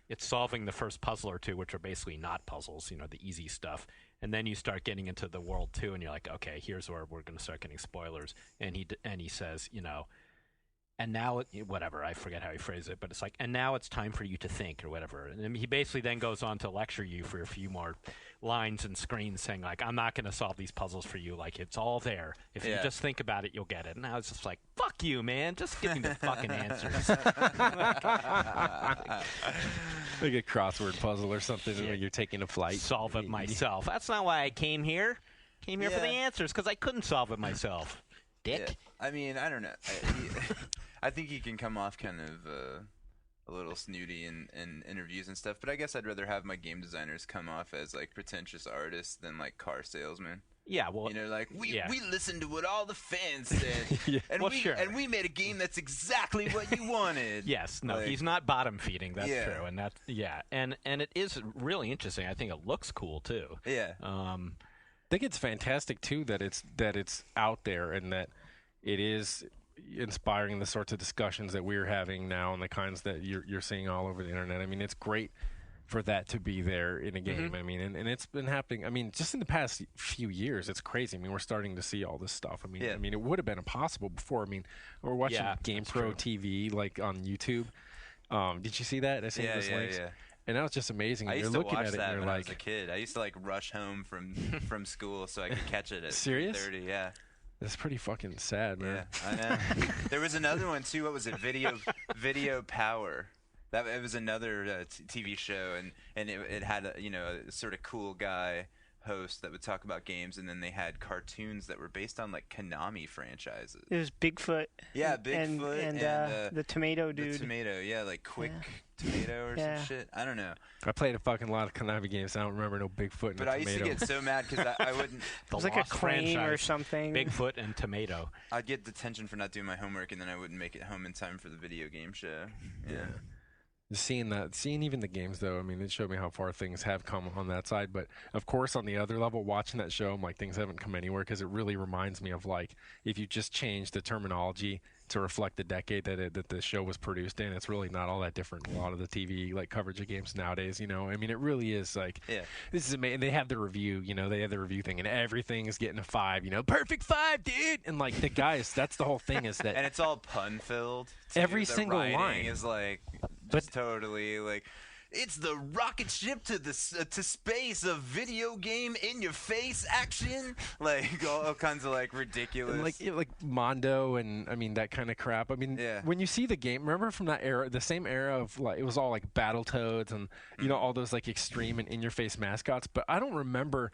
it's solving the first puzzle or two, which are basically not puzzles. The easy stuff. And then you start getting into the world too, and you're like, okay, here's where we're going to start getting spoilers. And he says, and now whatever, I forget how he phrased it, but it's like, and now it's time for you to think or whatever. And then he basically then goes on to lecture you for a few more lines and screens, saying like, I'm not going to solve these puzzles for you. Like, it's all there. If you just think about it, you'll get it. And I was just like, fuck you, man. Just give me the fucking answers. Like a crossword puzzle or something where you're taking a flight. Solve it myself. That's not why I came here. Came here for the answers because I couldn't solve it myself. Dick. Yeah. I mean, I don't know. I think he can come off kind of a little snooty in interviews and stuff, but I guess I'd rather have my game designers come off as like pretentious artists than like car salesmen. Yeah, well, like we listened to what all the fans said, and we made a game that's exactly what you wanted. Yes, no, he's not bottom feeding. That's true, and that's and it is really interesting. I think it looks cool too. Yeah, I think it's fantastic too that it's out there and that it is inspiring the sorts of discussions that we're having now and the kinds that you're seeing all over the internet. I mean, it's great for that to be there in a game. Mm-hmm. I mean, and it's been happening. I mean, just in the past few years, it's crazy. I mean, we're starting to see all this stuff. I mean, it would have been impossible before. I mean, we're watching GamePro TV like on YouTube. Did you see that? I seen those links. Yeah. And that was just amazing. I used you're to looking watch at it that and you're when like, I was a kid. I used to like rush home from school so I could catch it at Serious? 3:30. Yeah. That's pretty fucking sad, man. Yeah, I know. There was another one too. What was it? Video Power. It was another TV show, and it had a sort of cool guy host that would talk about games, and then they had cartoons that were based on like Konami franchises. It was Bigfoot. Yeah, Bigfoot and the tomato dude. The tomato, like Quick Tomato or some shit. I don't know. I played a fucking lot of Konami games. I don't remember no Bigfoot and But a I used tomato. to get so mad because I wouldn't. It was like a crane or something. Bigfoot and tomato. I'd get detention for not doing my homework, and then I wouldn't make it home in time for the video game show. Yeah. Seeing even the games though, I mean, it showed me how far things have come on that side. But of course, on the other level, watching that show, I'm like, things haven't come anywhere because it really reminds me of like if you just change the terminology to reflect the decade that the show was produced in, it's really not all that different. A lot of the TV like coverage of games nowadays, I mean, it really is like, this is amazing. They have the review, they have the review thing, and everything is getting a 5, perfect 5, dude. And like the guys, that's the whole thing is that, and it's all pun filled. Every single writing line is like. Just totally like it's the rocket ship to space of video game in your face action, like all kinds of like ridiculous, and like Mondo and I mean that kind of crap. I mean, when you see the game, remember from that era, the same era of like it was all like Battletoads and you know all those like extreme and in your face mascots, but I don't remember.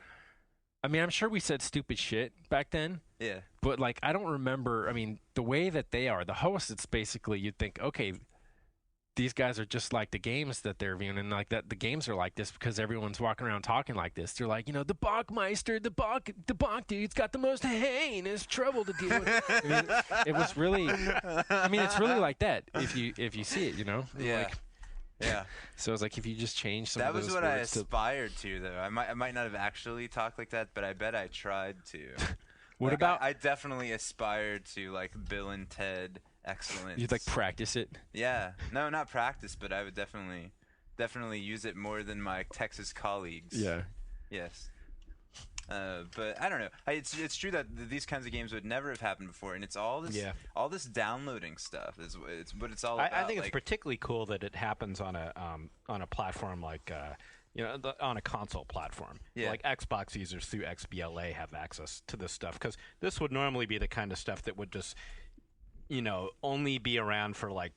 I mean, I'm sure we said stupid shit back then. Yeah. But, like, I don't remember. I mean, the way that they are, the hosts, it's basically you'd think, okay, these guys are just like the games that they're viewing. And, like, that the games are like this because everyone's walking around talking like this. They're like, you know, the Bachmeister, the Bach dude's got the most heinous trouble to deal with. I mean, it was really, I mean, it's really like that if you see it, you know? Yeah. Like, yeah. So it's like if you just change some that of those was what words I aspired to, though. I might not have actually talked like that, but I bet I tried to. What like, about? I definitely aspired to like Bill and Ted excellence. You'd like practice it? Yeah. No, not practice, but I would definitely use it more than my Texas colleagues. Yeah. Yes. But I don't know. It's true that these kinds of games would never have happened before, and it's all this downloading stuff. It's what it's all about. I think it's particularly cool that it happens on a platform like on a console platform. Yeah. Like Xbox users through XBLA have access to this stuff because this would normally be the kind of stuff that would just only be around for like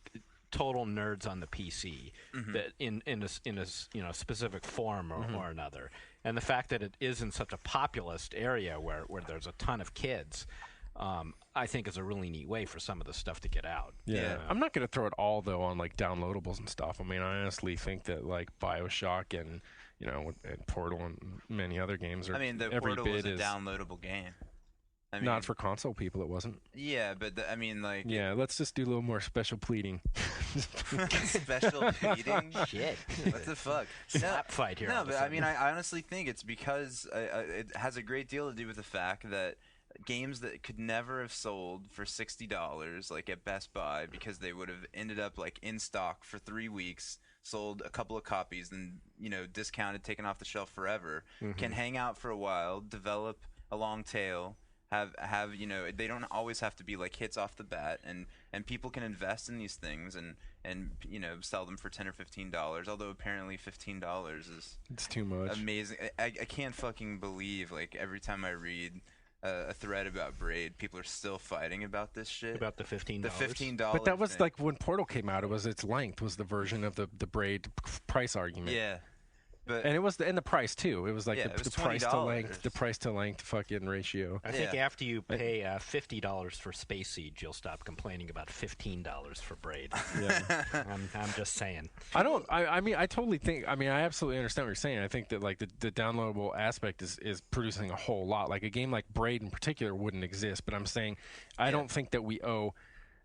total nerds on the PC that in a specific form or another. And the fact that it is in such a populous area where there's a ton of kids, I think is a really neat way for some of the stuff to get out. Yeah. I'm not going to throw it all, though, on, like, downloadables and stuff. I mean, I honestly think that, like, BioShock and, and Portal and many other games are every bit Portal was a downloadable game. I mean, not for console people, it wasn't. Yeah, but like... Yeah, let's just do a little more special pleading. Special pleading? Shit. What the fuck? Slap fight here. No, but I mean, I honestly think it's because it has a great deal to do with the fact that games that could never have sold for $60, like at Best Buy, because they would have ended up like in stock for 3 weeks, sold a couple of copies, then discounted, taken off the shelf forever, can hang out for a while, develop a long tail. Have they don't always have to be like hits off the bat, and people can invest in these things and sell them for $10 or $15. Although apparently $15 is it's too much. Amazing. I can't fucking believe like every time I read a thread about Braid, people are still fighting about this shit. About the $15. The $15. But that was like when Portal came out. It was its length was the version of the Braid price argument. Yeah. And it was the price too. It was like the price to length fucking ratio. I think after you pay $50 for Space Siege, you'll stop complaining about $15 for Braid. Yeah. I'm just saying. I mean, I totally think. I mean, I absolutely understand what you're saying. I think that like the downloadable aspect is producing a whole lot. Like a game like Braid in particular wouldn't exist. But I'm saying I don't think that we owe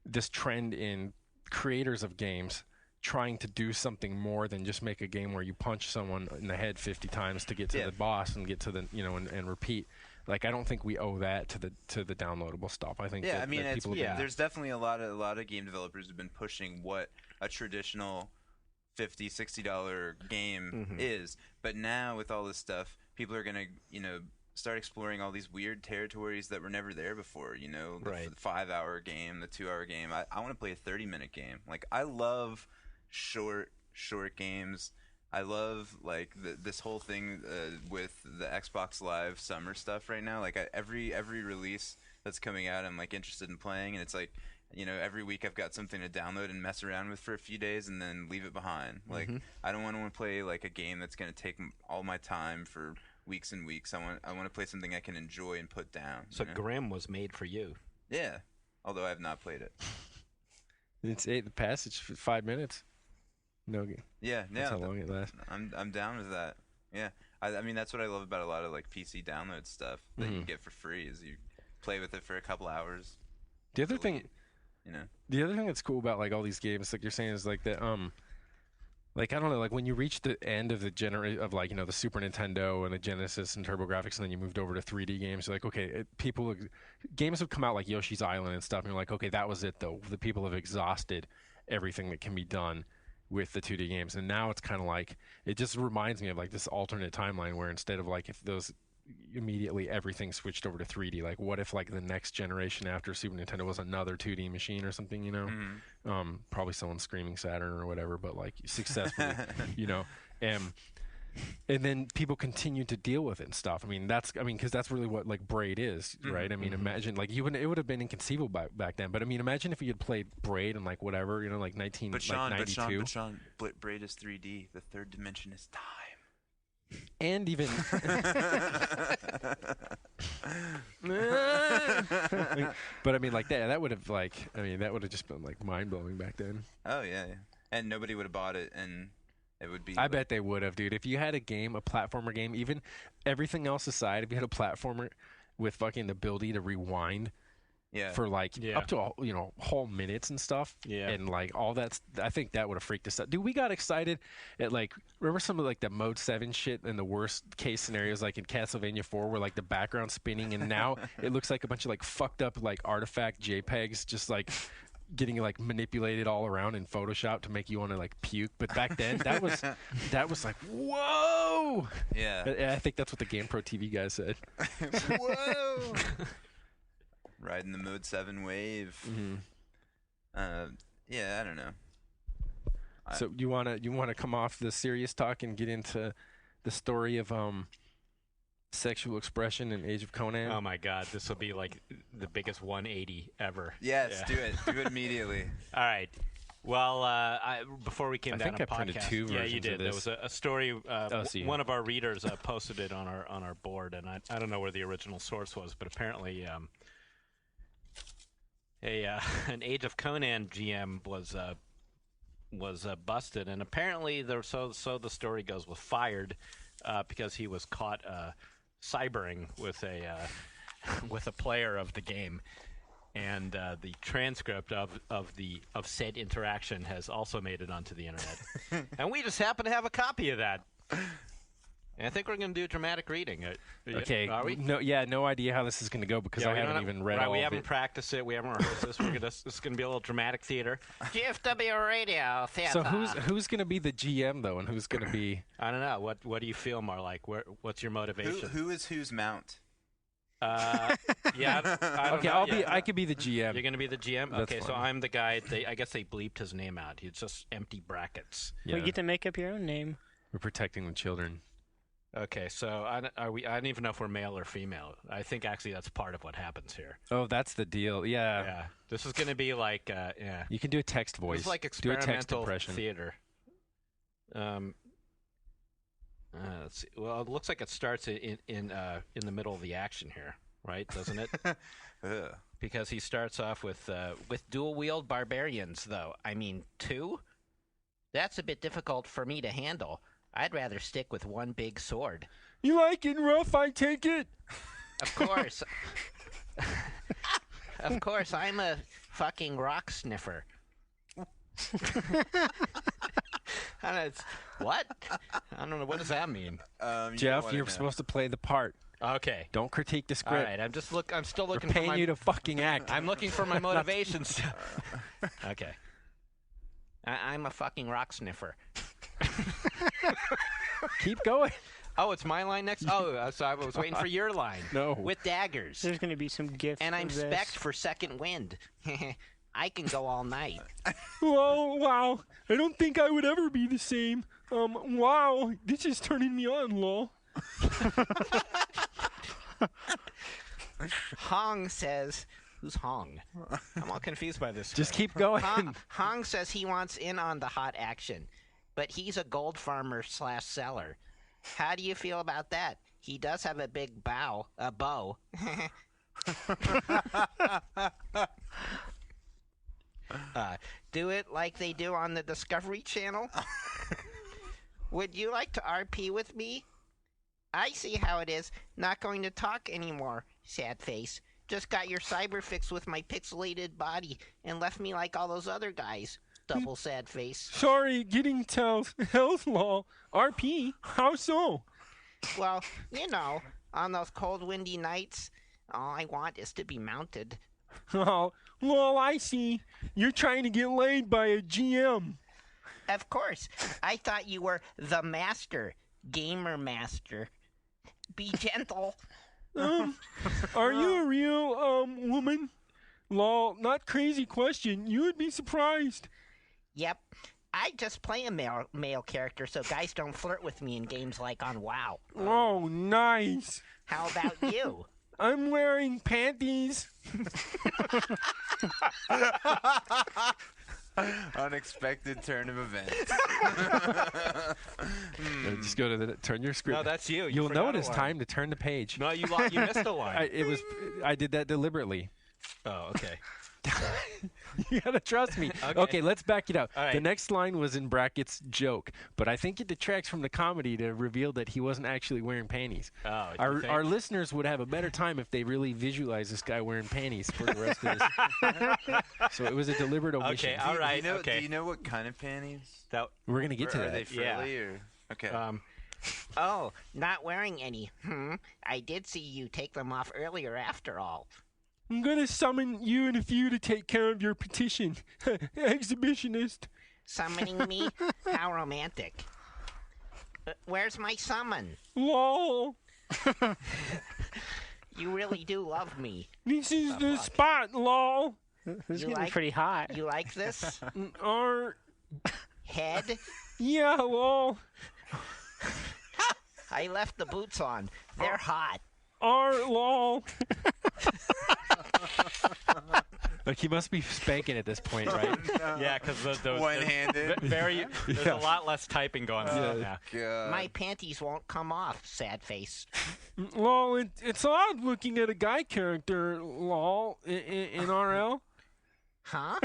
this trend in creators of games trying to do something more than just make a game where you punch someone in the head 50 times to get to the boss and get to the and repeat. Like I don't think we owe that to the downloadable stuff. I think there's definitely a lot of game developers who've been pushing what a traditional $50, $60 game is, but now with all this stuff, people are gonna start exploring all these weird territories that were never there before. The 5-hour game, the 2-hour game. I want to play a 30-minute game. Like I love short games. I love like this whole thing with the Xbox Live summer stuff right now. Like every release that's coming out, I'm like interested in playing, and it's like every week I've got something to download and mess around with for a few days and then leave it behind. Like I don't want to play like a game that's going to take all my time for weeks and weeks. I want to play something I can enjoy and put down. So Grimm was made for you. Yeah, although I have not played it. It's the passage for 5 minutes. No. Yeah. That's how long it lasts. I'm down with that. Yeah. I mean that's what I love about a lot of like PC download stuff that you get for free is you play with it for a couple hours. The other thing that's cool about like all these games, like you're saying, is like that. Like I don't know, like when you reach the end of the the Super Nintendo and the Genesis and TurboGrafx, and then you moved over to 3D games, you're like, okay, games have come out like Yoshi's Island and stuff, and you're like, okay, that was it though. The people have exhausted everything that can be done with the 2D games, and now it's kind of like it just reminds me of like this alternate timeline where instead of like if those immediately everything switched over to 3D. Like, what if like the next generation after Super Nintendo was another 2D machine or something? You know, probably someone screaming Saturn or whatever, but like successfully, you know, and then people continue to deal with it and stuff. I mean, because that's really what like Braid is, right? I mean, imagine like it would have been inconceivable back then. But I mean, imagine if you had played Braid and like whatever, you know, like 1992. But Shawn, Braid is 3D. The third dimension is time. And even, but I mean, like that would have just been like mind blowing back then. Oh yeah, and nobody would have bought it, and it would be. I bet they would have, dude. If you had a platformer game, even everything else aside, if you had a platformer with fucking the ability to rewind. Yeah. For like up to whole minutes and stuff, and like all that, I think that would have freaked us out. Dude, we got excited at like remember some of like the Mode 7 shit and the worst case scenarios like in Castlevania 4 where like the background's spinning and now it looks like a bunch of like fucked up like artifact JPEGs just like getting like manipulated all around in Photoshop to make you want to like puke. But back then that was like whoa. Yeah. I think that's what the GamePro TV guy said. Whoa. Riding the Mode 7 wave. Yeah, I don't know. So you wanna come off the serious talk and get into the story of sexual expression in Age of Conan? Oh my God, this will be like the biggest 180 ever. Yes, do it immediately. All right. Well, before we came down on podcast, printed two versions you did. Of this. There was a story. One of our readers posted it on our board, and I don't know where the original source was, but apparently. An Age of Conan GM was busted, and apparently so the story goes was fired because he was caught cybering with a player of the game, and the transcript of said interaction has also made it onto the internet, and we just happen to have a copy of that. And I think we're going to do a dramatic reading. Okay. Are we? No idea how this is going to go because I haven't even read all of it. We haven't practiced it. We haven't rehearsed this. This is going to be a little dramatic theater. GFW Radio theater. So who's going to be the GM though, and who's going to be? I don't know. What do you feel more like? What's your motivation? Who is whose mount? I don't know. I could be the GM. You're going to be the GM. That's okay, fine. so I'm the guy. I guess they bleeped his name out. He's just empty brackets. Yeah. You get to make up your own name. We're protecting the children. Okay, so I don't even know if we're male or female. I think actually that's part of what happens here. Oh, that's the deal. Yeah. Yeah. This is going to be like, You can do a text voice. It's like experimental do a text impression. theater. Let's see. Well, it looks like it starts in the middle of the action here, right? Doesn't it? Because he starts off with dual-wield barbarians, though. I mean, 2? That's a bit difficult for me to handle. I'd rather stick with one big sword. You like it rough, I take it? Of course. Of course, I'm a fucking rock sniffer. What? I don't know. What does that mean? Jeff, you're supposed to play the part. Okay. Don't critique the script. All right. I'm still looking. We're paying you to fucking act. I'm looking for my motivations. Okay. I'm a fucking rock sniffer. Keep going. Oh, it's my line next? Oh, so I was waiting for your line. No. With daggers. There's going to be some gifts. And I'm spec'd for second wind. I can go all night. Oh, wow. I don't think I would ever be the same. Wow. This is turning me on, lol. Hong says... Who's Hong? I'm all confused by this. Just keep going. Hong says he wants in on the hot action, but he's a gold farmer / seller. How do you feel about that? He does have a big bow. Do it like they do on the Discovery Channel? Would you like to RP with me? I see how it is. Not going to talk anymore. Sad face. Just got your cyber fix with my pixelated body and left me like all those other guys. Double sad face. Sorry, getting health law. RP? How so? Well, on those cold, windy nights, all I want is to be mounted. Oh, lol, I see. You're trying to get laid by a GM. Of course. I thought you were the master. Gamer master. Be gentle. Are you a real woman? Lol, not crazy question. You would be surprised. Yep. I just play a male character so guys don't flirt with me in games like on WoW. Oh, nice. How about you? I'm wearing panties. Unexpected turn of events. Just go to turn your script. No, that's you. You'll know it is time to turn the page. No, you missed a line. I did that deliberately. Oh, okay. You gotta trust me. Okay, let's back it up. All right. The next line was in brackets joke, but I think it detracts from the comedy to reveal that he wasn't actually wearing panties. Oh, Our listeners would have a better time if they really visualize this guy wearing panties for the rest of this. So it was a deliberate omission. Okay, all right. Do you know what kind of panties? We're gonna get to Are that. they frilly or? Okay. Oh, not wearing any. I did see you take them off earlier after all. I'm gonna summon you and a few to take care of your petition. Exhibitionist. Summoning me? How romantic. Where's my summon? Lol. You really do love me. This is the spot, lol. This is You getting like- pretty hot. You like this? Or, Head? yeah, lol. I left the boots on. They're hot. Lol. Like he must be spanking at this point, right? Yeah, because those One-handed. There's a lot less typing going on now. God. My panties won't come off, sad face. Lol, it's odd looking at a guy character, lol, in RL. Huh?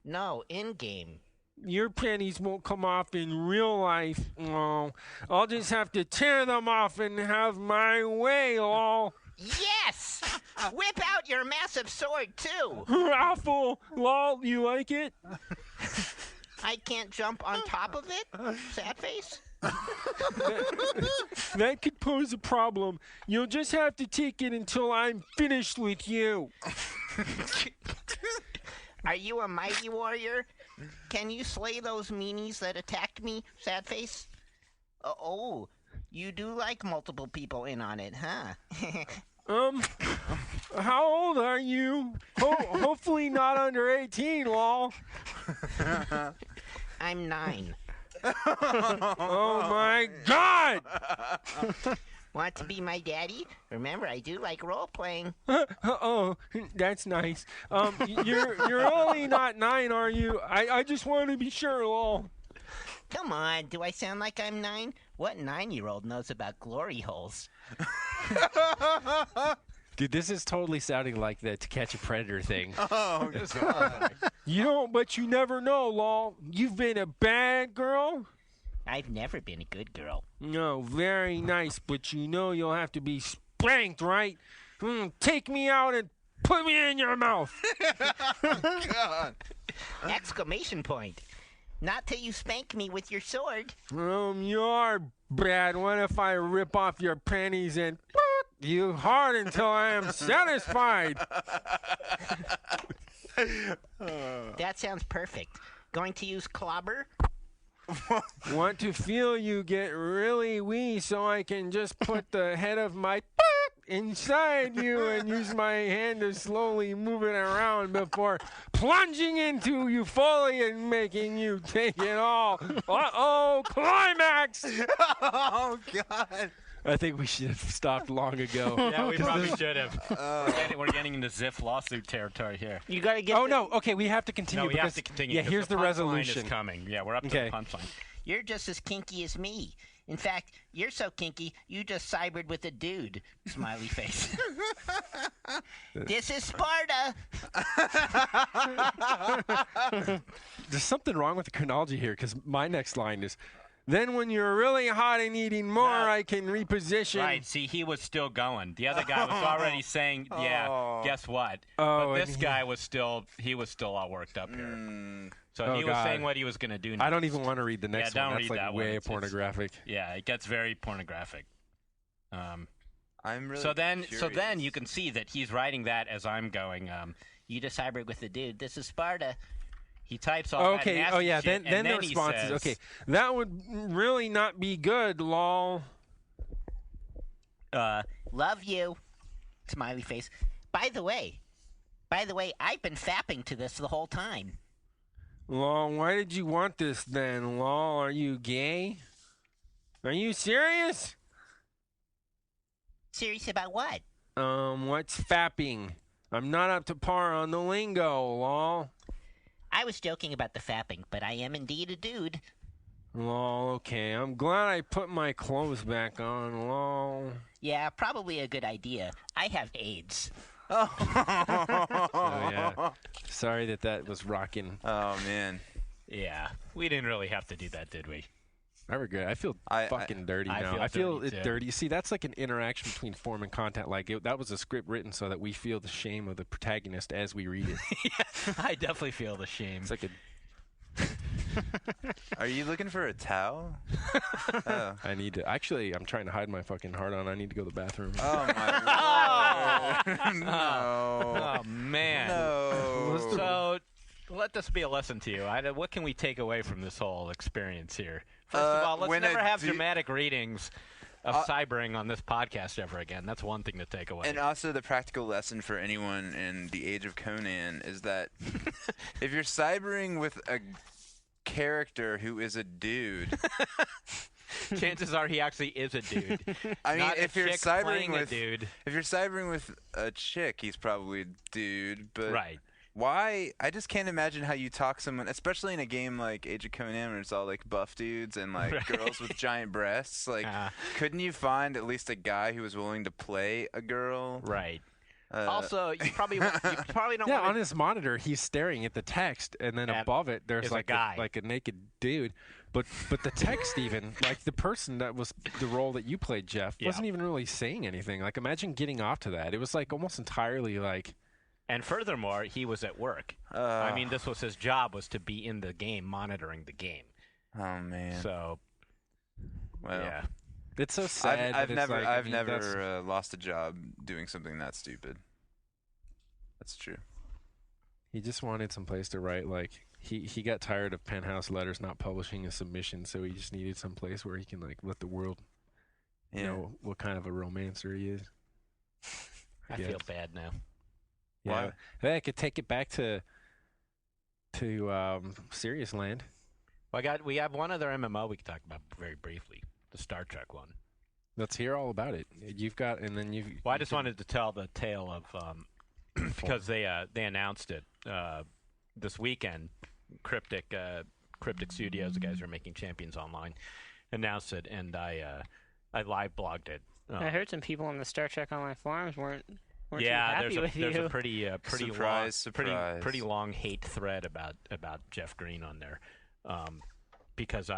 No, in-game. Your panties won't come off in real life, lol. I'll just have to tear them off and have my way, lol. Yes! Whip out your massive sword, too! Raffle, lol, you like it? I can't jump on top of it, sad face. That could pose a problem. You'll just have to take it until I'm finished with you. Are you a mighty warrior? Can you slay those meanies that attacked me, sad face? Oh, you do like multiple people in on it, huh? How old are you? Hopefully not under 18, lol. I'm 9. Oh my God! Want to be my daddy? Remember, I do like role-playing. Oh, that's nice. You're only not 9, are you? I just want to be sure, lol. Come on, do I sound like I'm 9? What 9-year-old knows about glory holes? Dude, this is totally sounding like the To Catch a Predator thing. Oh, God. You don't, but you never know, lol. You've been a bad girl? I've never been a good girl. No, very nice, but you know you'll have to be spanked, right? Take me out and put me in your mouth. God. Exclamation point. Not till you spank me with your sword. You are bad. What if I rip off your panties and you hard until I am satisfied? That sounds perfect. Going to use clobber? Want to feel you get really wee so I can just put the head of my inside you and use my hand to slowly move it around before plunging into you fully and making you take it all. Uh-oh, climax! Oh, God. I think we should have stopped long ago. Yeah, we probably should have. We're getting into Ziff lawsuit territory here. You gotta get. Oh, no. Okay, we have to continue. No, we because, have to continue. Yeah, because here's the punchline resolution. is coming. Yeah, we're up to Okay. the punchline. You're just as kinky as me. In fact, you're so kinky, you just cybered with a dude. Smiley face. This is Sparta. There's something wrong with the chronology here because my next line is, then when you're really hot and needing more, I can reposition. Right, see, he was still going. The other guy was already saying, yeah, guess what? Oh, but this and guy was still all worked up here. So Oh, he was God. saying what he was going to do next. I don't even want to read the next don't one. That's read like that one. way It's- pornographic. Yeah, it gets very pornographic. I'm really So then curious. you can see that he's writing that as I'm going. You just cybered with a dude. This is Sparta. He types all that Okay. nasty Oh yeah. shit, Then and the he response is says, okay. That would really not be good, lol. Love you. Smiley face. By the way, I've been fapping to this the whole time. Lol, why did you want this then? Lol, are you gay? Are you serious? Serious about what? What's fapping? I'm not up to par on the lingo, lol. I was joking about the fapping, but I am indeed a dude. Lol, okay. I'm glad I put my clothes back on, lol. Yeah, probably a good idea. I have AIDS. Oh, yeah. Sorry that was rocking. Oh, man. Yeah, we didn't really have to do that, did we? I regret it. I feel fucking dirty I now. feel I feel dirty, it too. dirty. See, that's like an interaction between form and content. Like, that was a script written so that we feel the shame of the protagonist as we read it. Yeah, I definitely feel the shame. It's like Are you looking for a towel? Oh. I need to. Actually, I'm trying to hide my fucking heart on. I need to go to the bathroom. Oh, my Lord. No. Oh, man. No. So, let this be a lesson to you. What can we take away from this whole experience here? First of all, let's when never a have du- dramatic readings of cybering on this podcast ever again. That's one thing to take away. And also the practical lesson for anyone in the Age of Conan is that if you're cybering with a character who is a dude, chances are he actually is a dude. I mean, Not a if you're chick cybering playing a with dude. if you're cybering with a chick, he's probably a dude. But Right. why? I just can't imagine how you talk someone, especially in a game like Age of Conan, where it's all like buff dudes and like Right. girls with giant breasts. Like, couldn't you find at least a guy who was willing to play a girl? Right. Also, you probably don't Yeah, want on his monitor, he's staring at the text, and then And above it, there's is a like guy. like a naked dude. But the text even, like the person that was the role that you played, Jeff, Yeah. wasn't even really saying anything. Like, imagine getting off to that. It was like almost entirely like. And furthermore, he was at work. I mean, this was his job, was to be in the game, monitoring the game. Oh man. So, Well, yeah. It's so sad. I've that it's never like, I I've mean, that's- never lost a job doing something that stupid. That's true. He just wanted some place to write. Like he got tired of Penthouse Letters not publishing a submission, so he just needed some place where he can like let the world Yeah. know what kind of a romancer he is. I guess. feel bad now. Yeah, Why? Hey, I could take it back to Serious Land. Well, we have one other MMO we can talk about very briefly, the Star Trek one. Let's hear all about it. You've got, and then you've. Well, I just wanted to tell the tale of because they announced it this weekend. Cryptic Studios, the guys who are making Champions Online, announced it, and I live blogged it. I heard some people on the Star Trek Online forums weren't too Yeah, happy with there's you. a pretty Surprise, long, surprise. pretty long hate thread about Jeff Green on there, because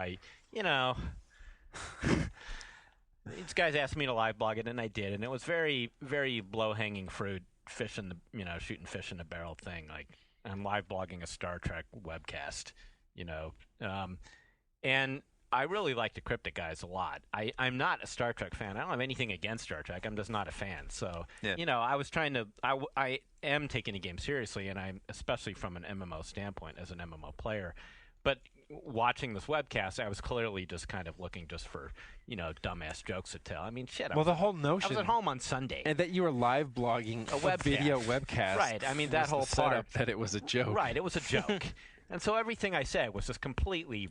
these guys asked me to live blog it, and I did, and it was very, very low hanging fruit, shooting fish in a barrel thing. Like, I'm live blogging a Star Trek webcast, and I really like the Cryptic guys a lot. I'm not a Star Trek fan. I don't have anything against Star Trek. I'm just not a fan. So, Yeah. I was trying to. I am taking the game seriously, and I'm especially from an MMO standpoint as an MMO player. But watching this webcast, I was clearly just kind of looking just for dumbass jokes to tell. I mean, shit. Well, the whole I notion. was at home on Sunday. And that you were live blogging A a webcast. video webcast. Right, I mean, was that the whole setup part. that it was a joke. Right, it was a joke. And so everything I said was just completely,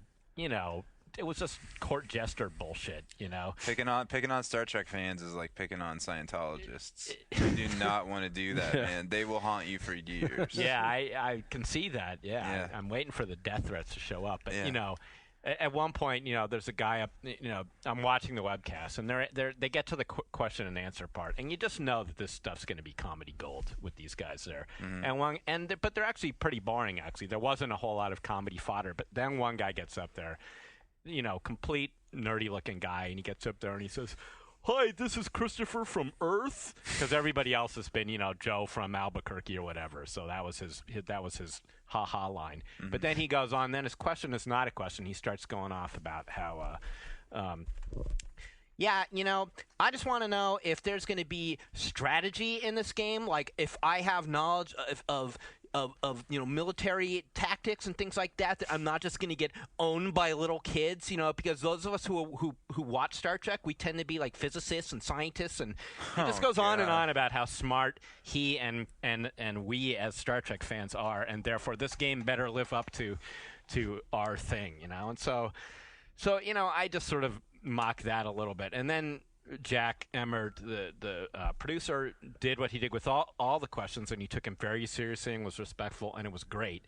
it was just court jester bullshit, Picking on Star Trek fans is like picking on Scientologists. You do not want to do that, man. They will haunt you for years. Yeah, I can see that. Yeah, Yeah. I'm waiting for the death threats to show up. But Yeah. at one point, there's a guy up. I'm watching the webcast, and they get to the question and answer part, and you just know that this stuff's going to be comedy gold with these guys there. Mm-hmm. But they're actually pretty boring. Actually, there wasn't a whole lot of comedy fodder. But then one guy gets up there, complete nerdy looking guy, and he gets up there and he says, "Hi, this is Christopher from Earth," because everybody else has been, Joe from Albuquerque or whatever. So that was his ha-ha line. Mm-hmm. But then he goes on. Then his question is not a question. He starts going off about how, I just want to know if there's going to be strategy in this game. Like, if I have knowledge of of military tactics and things like that. That I'm not just going to get owned by little kids, because those of us who watch Star Trek, we tend to be like physicists and scientists, and it just goes on and on about how smart he and we as Star Trek fans are, and therefore this game better live up to our thing, and so I just sort of mock that a little bit, and then Jack Emmert, the producer, did what he did with all the questions, and he took him very seriously and was respectful, and it was great.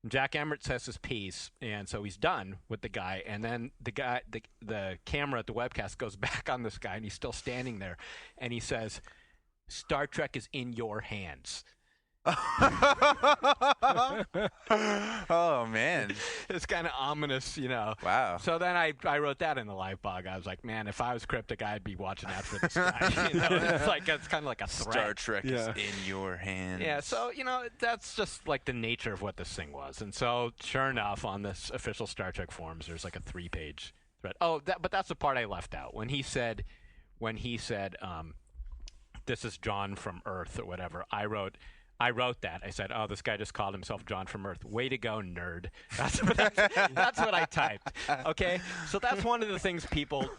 Jack Emmert says his piece, and so he's done with the guy, and then the camera at the webcast goes back on this guy, and he's still standing there, and he says, "Star Trek is in your hands." Oh man, it's kind of ominous, Wow. So then I wrote that in the live blog. I was like, man, if I was Cryptic, I'd be watching out for this guy. It's kind of like a threat. Star Trek is in your hands. Yeah, so that's just like the nature of what this thing was. And so sure enough, on this official Star Trek forums, there's like a 3-page thread. But that's the part I left out when he said, "This is John from Earth" or whatever. I wrote that. I said, "Oh, this guy just called himself John from Earth. Way to go, nerd." That's what I typed. Okay? So that's one of the things people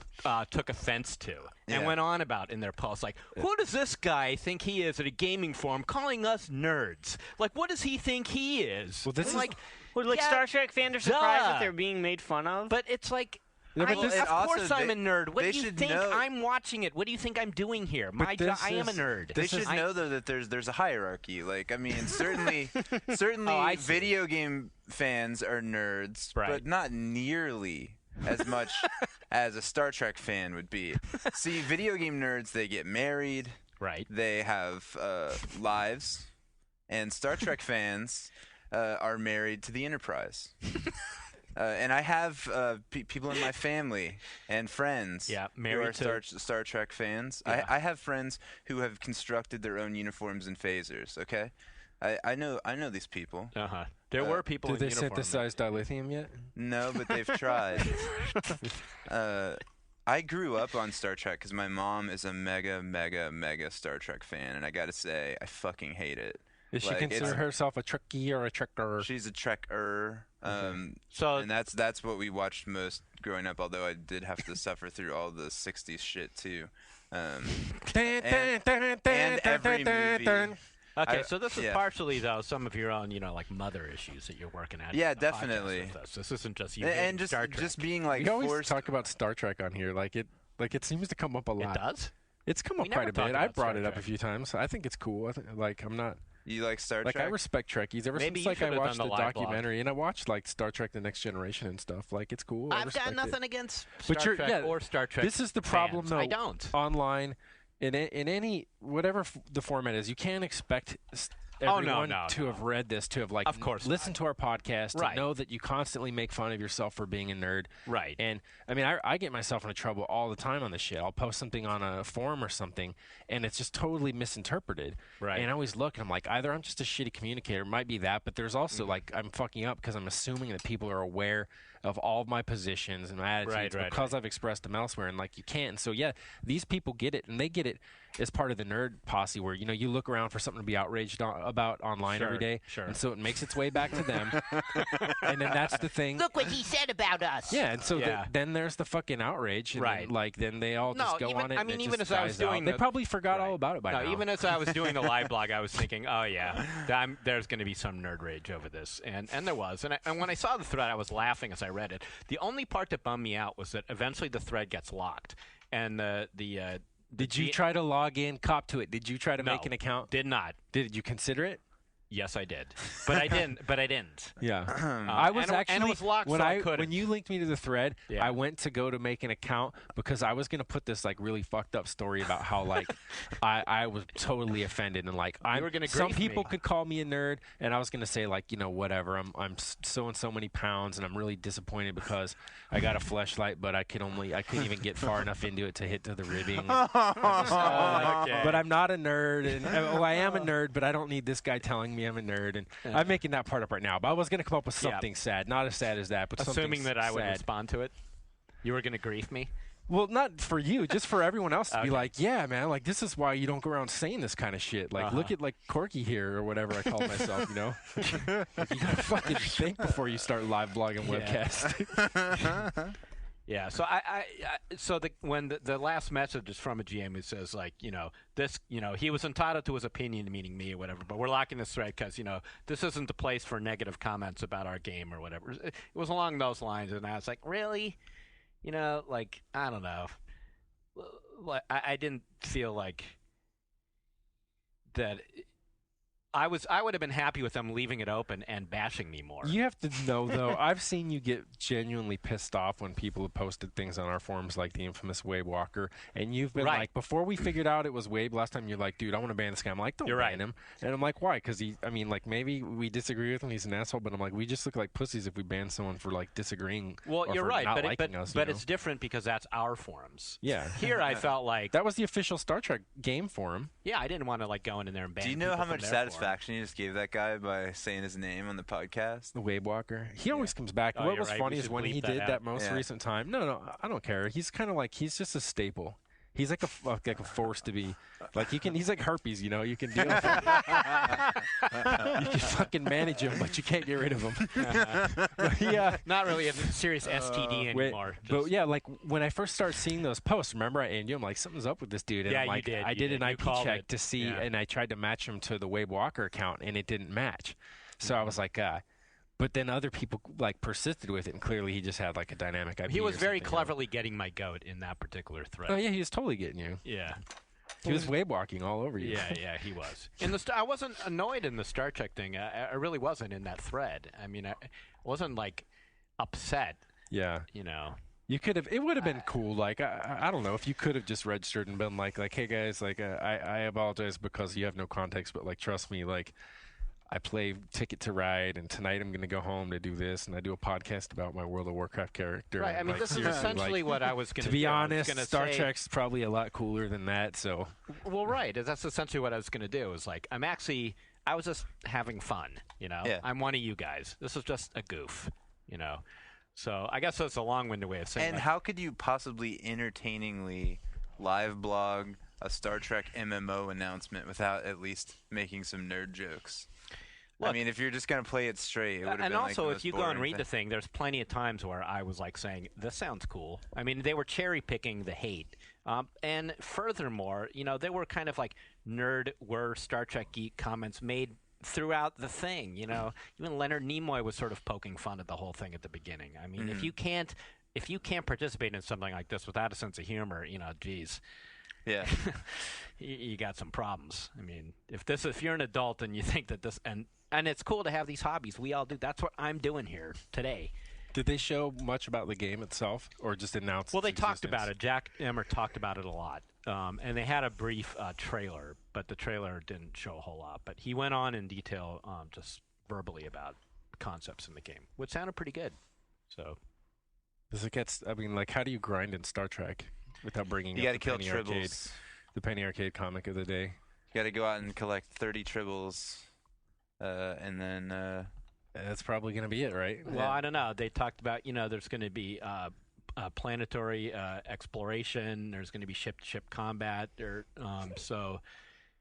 took offense to and went on about in their posts. Like, who does this guy think he is at a gaming forum calling us nerds? Like, what does he think he is? Well, this is like, Star Trek fans are surprised that they're being made fun of. But it's like, Yeah, but of course I'm a nerd. What do you think? Know. I'm watching it. What do you think I'm doing here? I am a nerd. They should know though that there's a hierarchy. Like, I mean, certainly video game fans are nerds, but not nearly as much as a Star Trek fan would be. See, video game nerds, they get married. Right. They have lives, and Star Trek fans are married to the Enterprise. And I have people in my family and friends who are Star Trek fans. Yeah. I have friends who have constructed their own uniforms and phasers. Okay, I know these people. There were people. Did they synthesize dilithium yet? No, but they've tried. I grew up on Star Trek because my mom is a mega Star Trek fan, and I gotta say, I fucking hate it. Does she consider herself a Trekkie or a Trekker? She's a Trekker. And that's what we watched most growing up. Although I did have to suffer through all the '60s shit too, and every movie. Okay, so this is partially though some of your own, like mother issues that you're working at. Yeah, definitely. This isn't just you. And Star Trek. just being like we always talk about Star Trek on here, like it seems to come up a lot. It does. It's come up quite a bit. I brought it up a few times. I think it's cool. I'm not. You like Star Trek? I respect Trekkies. Ever since I watched the documentary, and I watched like Star Trek: The Next Generation and stuff. Like, it's cool. I've got nothing against Star Trek or Star Trek. This is the problem, though. I don't. Online, in any whatever the format is, you can't expect everyone to have read this, to have of course listened to our podcast, to know that you constantly make fun of yourself for being a nerd. Right. And I mean, I get myself into trouble all the time on this shit. I'll post something on a forum or something, and it's just totally misinterpreted. Right. And I always look, and I'm like, either I'm just a shitty communicator, might be that, but there's also like I'm fucking up because I'm assuming that people are aware of all of my positions and my attitudes because I've expressed them elsewhere, and like you can't. And so these people get it, and they get it as part of the nerd posse where you look around for something to be outraged about online every day, and so it makes its way back to them, and then that's the thing. Look what he said about us. Yeah, and so then there's the fucking outrage, and then they all just go on it. I mean, and even as I was doing, they probably forgot all about it by now. Even as I was doing the live blog, I was thinking, oh yeah, there's going to be some nerd rage over this, and there was, and when I saw the thread, I was laughing as I read it. The only part that bummed me out was that eventually the thread gets locked, and Did you try to log in, cop to it? Did you try to make an account? Did not. Did you consider it? Yes, I did, but I didn't. Yeah, I was actually and it was locked, when you linked me to the thread, I went to go to make an account because I was gonna put this like really fucked up story about how like I was totally offended and like some people could call me a nerd, and I was gonna say like whatever, I'm so and so many pounds, and I'm really disappointed because I got a fleshlight, but I couldn't even get far enough into it to hit to the ribbing. But I'm not a nerd, and I am a nerd, but I don't need this guy telling me I'm a nerd, and I'm making that part up right now. But I was going to come up with something sad, not as sad as that, but assuming something that I would sad. respond to it. You were going to grief me. Well, not for you, just for everyone else to be Okay. like, yeah, man, like this is why you don't go around saying this kind of shit. Like, look at like Corky here or whatever I call myself, you know? Like, you gotta fucking think before you start live blogging webcast. Yeah, so when the last message is from a GM who says like, this, he was entitled to his opinion, meaning me or whatever, but we're locking this thread because this isn't the place for negative comments about our game or whatever. It was along those lines, and I was like, really, like I don't know, I didn't feel like that. I would have been happy with them leaving it open and bashing me more. You have to know, though, I've seen you get genuinely pissed off when people have posted things on our forums like the infamous Wabe Walker, and you've been like, before we figured out it was Wabe last time, you're like, dude, I want to ban this guy. I'm like, don't ban him. And I'm like, why? Because maybe we disagree with him, he's an asshole, but I'm like, we just look like pussies if we ban someone for like disagreeing. Well, or you're for right, not but liking us, but it's different because that's our forums. Yeah. Here I felt like that was the official Star Trek game forum. Yeah, I didn't want to like go in there and ban. Do you know people how from much their satisfaction you just gave that guy by saying his name on the podcast? The Wabe Walker. He always comes back. Oh, What you're was right. funny We is should when bleep he that did out. that most recent time. No, I don't care. He's kind of like, he's just a staple. He's like a force to be. Like he's like herpes, you can deal with him. You can fucking manage him, but you can't get rid of him. Yeah. Not really a serious STD anymore. But yeah, like when I first started seeing those posts, remember I aimed you, I'm like, something's up with this dude. And Yeah, I'm like, you did. I You did did. an You IP called check it. to see, Yeah. and I tried to match him to the Wabe Walker account, and it didn't match. So I was like, but then other people like persisted with it, and clearly he just had like a dynamic IP. He was or very something. cleverly getting my goat in that particular thread. Oh yeah, he was totally getting you. Yeah. He was Wabe walking all over you. Yeah, he was. I wasn't annoyed in the Star Trek thing. I really wasn't in that thread. I mean, I wasn't like upset. Yeah. You could have. It would have been cool. Like I don't know if you could have just registered and been like, hey guys, like I apologize because you have no context, but like trust me, like I play Ticket to Ride, and tonight I'm going to go home to do this, and I do a podcast about my World of Warcraft character. Right. I mean, like, this is seriously, essentially like, what I was going to do. be honest, Star say, Trek's probably a lot cooler than that. So. Well, right. That's essentially what I was going to do. Is like I was just having fun. Yeah. I'm one of you guys. This is just a goof. So I guess that's a long-winded way of saying. And how could you possibly entertainingly live blog a Star Trek MMO announcement without at least making some nerd jokes? Look, I mean, if you're just going to play it straight, it would have been and like also, the if most you go and boring read the thing, there's plenty of times where I was like saying, "This sounds cool." I mean, they were cherry picking the hate, and furthermore, they were kind of like nerd were Star Trek geek comments made throughout the thing. Even Leonard Nimoy was sort of poking fun at the whole thing at the beginning. I mean, if you can't participate in something like this without a sense of humor, geez. Yeah. You got some problems. I mean, if you're an adult and you think that this and it's cool to have these hobbies, we all do. That's what I'm doing here today. Did they show much about the game itself, or just announce? Well, they its talked existence? about it. Jack Emmer talked about it a lot, and they had a brief trailer, but the trailer didn't show a whole lot. But he went on in detail, just verbally about concepts in the game, which sounded pretty good. So, Does it get? I mean, like, how do you grind in Star Trek without bringing? You got to kill tribbles. The Penny Arcade comic of the day. You got to go out and collect 30 tribbles, and then. That's probably going to be it, right? well, I don't know. They talked about there's going to be planetary exploration. There's going to be ship-to-ship combat. So,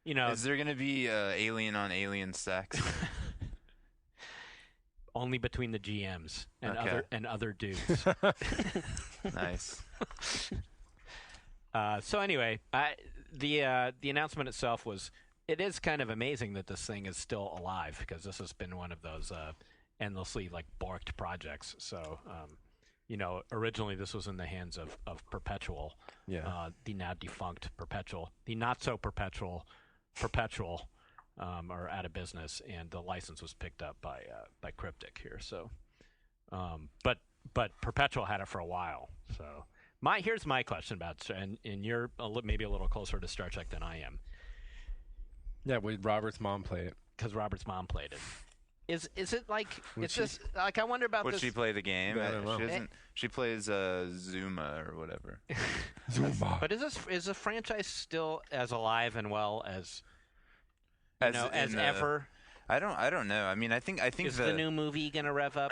Is there going to be alien on alien sex? only between the GMs and Okay. other dudes. Nice. So anyway, the announcement itself was. It is kind of amazing that this thing is still alive because this has been one of those endlessly like borked projects. So, originally this was in the hands of Perpetual, the now defunct Perpetual, the not so Perpetual, are out of business, and the license was picked up by Cryptic here. So, but Perpetual had it for a while. So, here's my question about, and you're maybe a little closer to Star Trek than I am. Yeah, would Robert's mom play it? Because Robert's mom played it. Is it like it's just like I wonder about Would this? she play the game? I don't know. She doesn't. She plays Zuma or whatever. Zumba. But is the franchise still as alive and well as as ever? I don't know. I think Is the new movie gonna rev up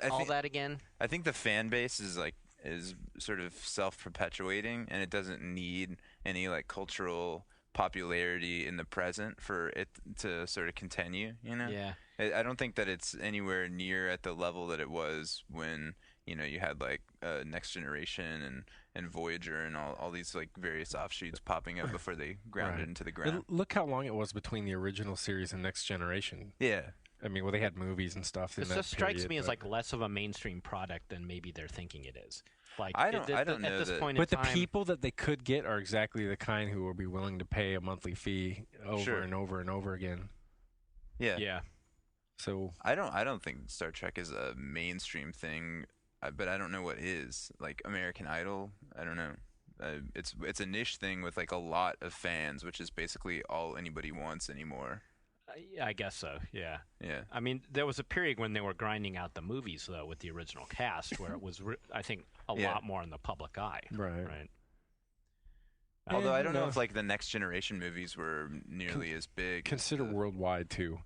all that again? I think the fan base is like is sort of self-perpetuating, and it doesn't need any like cultural popularity in the present for it to sort of continue. Yeah. I don't think that it's anywhere near at the level that it was when you had like Next Generation and Voyager and all these like various offshoots popping up before they grounded into the ground. Look how long it was between the original series and Next Generation. Yeah. I mean, well, they had movies and stuff. This just strikes me as like less of a mainstream product than maybe they're thinking it is. Like I don't know at this that, point but in time, the people that they could get are exactly the kind who will be willing to pay a monthly fee over and over and over again. Yeah. Yeah. So I don't think Star Trek is a mainstream thing, but I don't know what is. Like American Idol, I don't know. It's a niche thing with like a lot of fans, which is basically all anybody wants anymore. I guess so. Yeah. Yeah. I mean, there was a period when they were grinding out the movies though with the original cast, where it was, I think, a lot more in the public eye. Right. Although I don't know if like the Next Generation movies were nearly as big. Consider worldwide too.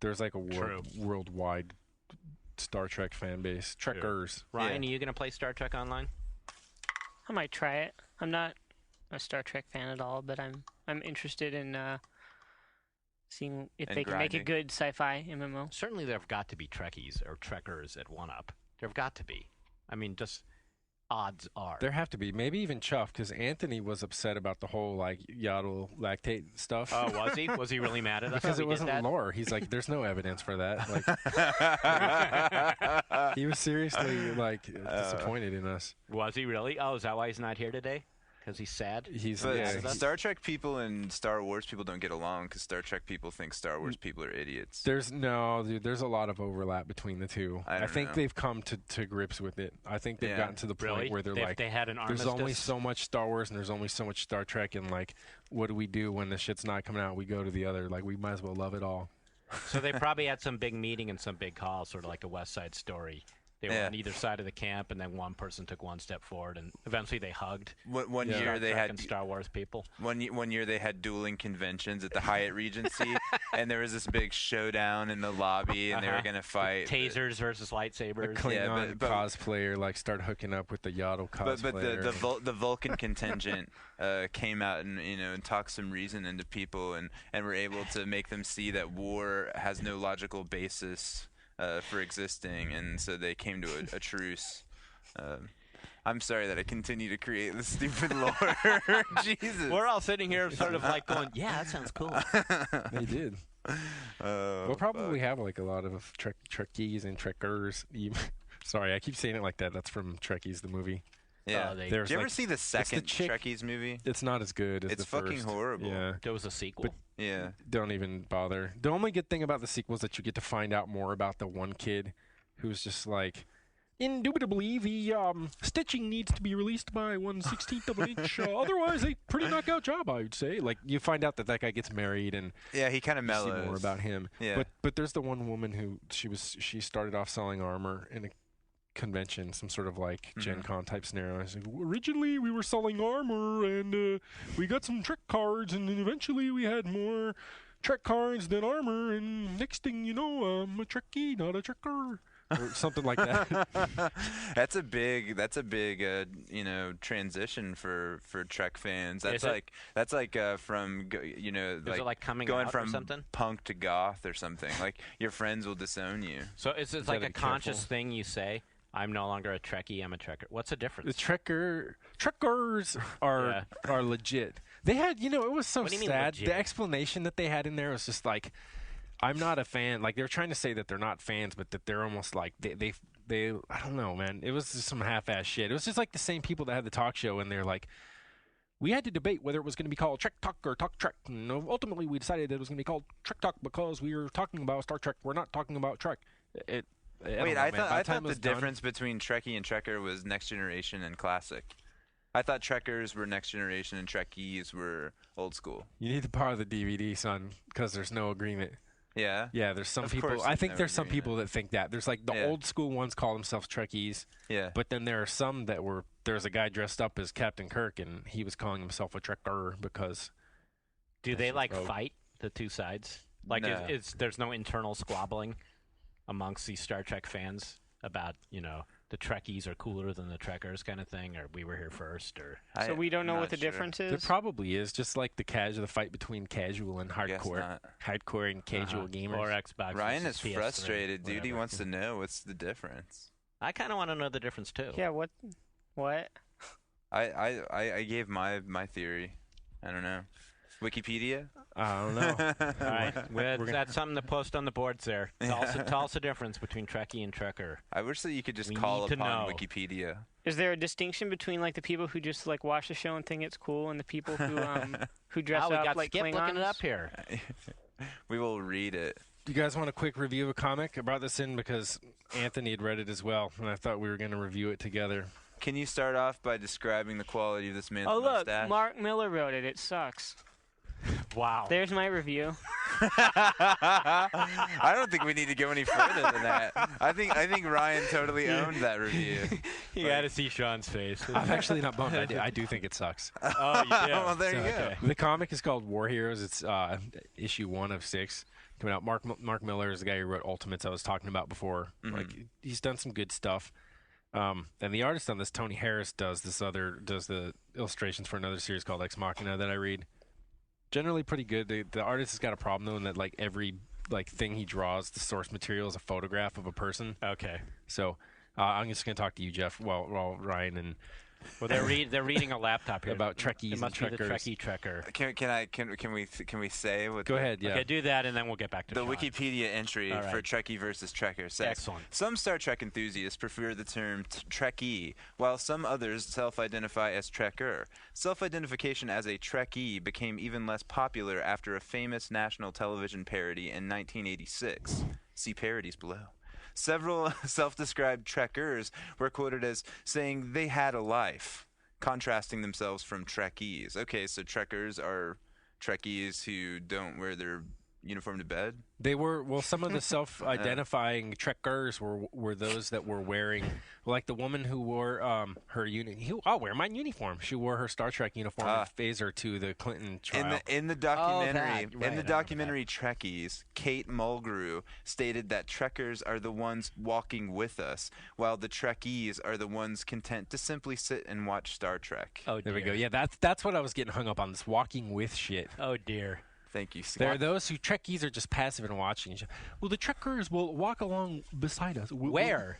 There's like a worldwide Star Trek fan base. Trekkers. Ryan, are you gonna play Star Trek Online? I might try it. I'm not a Star Trek fan at all, but I'm interested in seeing if they can make a good sci-fi MMO. Certainly, there've got to be Trekkies or Trekkers at 1UP. There've got to be. I mean, just odds are. There have to be. Maybe even Chuff, because Anthony was upset about the whole like Yaddle lactate stuff. Oh, was he? Was he really mad at us? Because it wasn't lore. He's like, there's no evidence for that. Like, he was seriously like disappointed in us. Was he really? Oh, is that why he's not here today? Because he's sad? Star Trek people and Star Wars people don't get along because Star Trek people think Star Wars people are idiots. There's a lot of overlap between the two. I think they've come to grips with it. I think they've gotten to the point where they had an armistice? There's only so much Star Wars and there's only so much Star Trek, and like, what do we do when the shit's not coming out? We go to the other. Like, we might as well love it all. So they probably had some big meeting and some big call, sort of like a West Side Story. They were on either side of the camp, and then one person took one step forward, and eventually they hugged. One year they had Star Wars people. One year they had dueling conventions at the Hyatt Regency, and there was this big showdown in the lobby, and they were gonna fight. Tasers versus lightsabers. A Klingon cosplayer like start hooking up with the Yaddle cosplayer. But the Vulcan contingent came out and talked some reason into people, and were able to make them see that war has no logical basis for existing, and so they came to a truce. I'm sorry that I continue to create this stupid lore. Jesus. We're all sitting here sort of like going, yeah, that sounds cool. They did. We'll probably have like a lot of Trekkies and Trekkers. Sorry, I keep saying it like that. That's from Trekkies, the movie. Yeah. Did you ever see the second Trekkies movie? It's not as good as the first. It's fucking horrible. Yeah. There was a sequel. But don't even bother. The only good thing about the sequel is that you get to find out more about the one kid who's just like, indubitably, the stitching needs to be released by 1/16 of an inch. Otherwise, a pretty knockout job, I would say. Like, you find out that guy gets married, and he kind of mellows. See more about him. Yeah. But there's the one woman who she started off selling armor in a convention, some sort of like Gen Con type scenario. I was like, originally we were selling armor, and we got some Trek cards, and then eventually we had more Trek cards than armor, and next thing you know, I'm a Trekkie, not a Trekker. Or something like that. That's a big transition for Trek fans. That's like from like coming going out from or something? punk to goth or something. Like, your friends will disown you. So it's like a conscious thing you say. I'm no longer a Trekkie, I'm a Trekker. What's the difference? The Trekkers are legit. They had, it was so sad. The explanation that they had in there was just like, I'm not a fan. Like, they're trying to say that they're not fans, but that they're almost like they I don't know, man. It was just some half-ass shit. It was just like the same people that had the talk show, and they're like, we had to debate whether it was going to be called Trek Talk or Talk Trek. And ultimately, we decided that it was going to be called Trek Talk because we were talking about Star Trek. We're not talking about Trek. I thought the difference between Trekkie and Trekker was Next Generation and Classic. I thought Trekkers were Next Generation and Trekkies were old school. You need to borrow the DVD, son, because there's no agreement. Yeah? Yeah, there's some people. I think there's some people that think that. There's like the old school ones call themselves Trekkies. Yeah. But then there are some that were. There's a guy dressed up as Captain Kirk, and he was calling himself a Trekker because. Do they fight the two sides? Like, there's no internal squabbling amongst these Star Trek fans about the Trekkies are cooler than the Trekkers kind of thing, or we were here first, or so we don't know what the difference is? There probably is, just like the fight between casual and hardcore. Hardcore and casual gamers. Or Xbox. Ryan is PS3, frustrated, dude. whatever. He wants to know what's the difference. I kind of want to know the difference too. Yeah, what? I gave my theory. I don't know. Wikipedia? I don't know. All right, that's something to post on the boards there. Tell us the difference between Trekkie and Trekker. I wish that you could just call upon Wikipedia. Is there a distinction between like the people who just like watch the show and think it's cool, and the people who dress up like Skip Klingons? looking it up here. We will read it. Do you guys want a quick review of a comic? I brought this in because Anthony had read it as well, and I thought we were going to review it together. Can you start off by describing the quality of this man's Oh mustache? look, Mark Miller wrote it. It sucks. Wow. There's my review. I don't think we need to go any further than that. I think Ryan totally owned that review. You got to see Sean's face. I'm actually not bummed. I do think it sucks. Oh, you do? Well, there you go. Okay. The comic is called War Heroes. It's issue 1 of 6 coming out. Mark Miller is the guy who wrote Ultimates I was talking about before. Mm-hmm. Like he's done some good stuff. And the artist on this, Tony Harris, does the illustrations for another series called Ex Machina that I read. Generally pretty good. The artist has got a problem though in that like every thing he draws, the source material is a photograph of a person. Okay. So I'm just gonna talk to you, Jeff, while Ryan and Well, they're reading a laptop here about Trekkies it must and be the Trekkers. Trekkie Trekker. Can we say what? Go ahead. Yeah. Okay, do that, and then we'll get back to The Sean. Wikipedia entry All right. for Trekkie versus Trekker says, Excellent. Some Star Trek enthusiasts prefer the term Trekkie, while some others self-identify as Trekker. Self-identification as a Trekkie became even less popular after a famous national television parody in 1986. See parodies below. Several self-described Trekkers were quoted as saying they had a life, contrasting themselves from Trekkies. Okay, so Trekkers are Trekkies who don't wear their uniform to bed? They were, well, some of the self-identifying Trekkers were those that were wearing, like the woman who wore I'll wear my uniform. She wore her Star Trek uniform in Phaser to the Clinton trial. In the documentary, Trekkies, Kate Mulgrew stated that Trekkers are the ones walking with us, while the Trekkies are the ones content to simply sit and watch Star Trek. Oh, there we go. Yeah, that's what I was getting hung up on, this walking with shit. Oh, dear. Thank you, Scott. There are those who Trekkies are just passive and watching. Well, the Trekkers will walk along beside us. Where?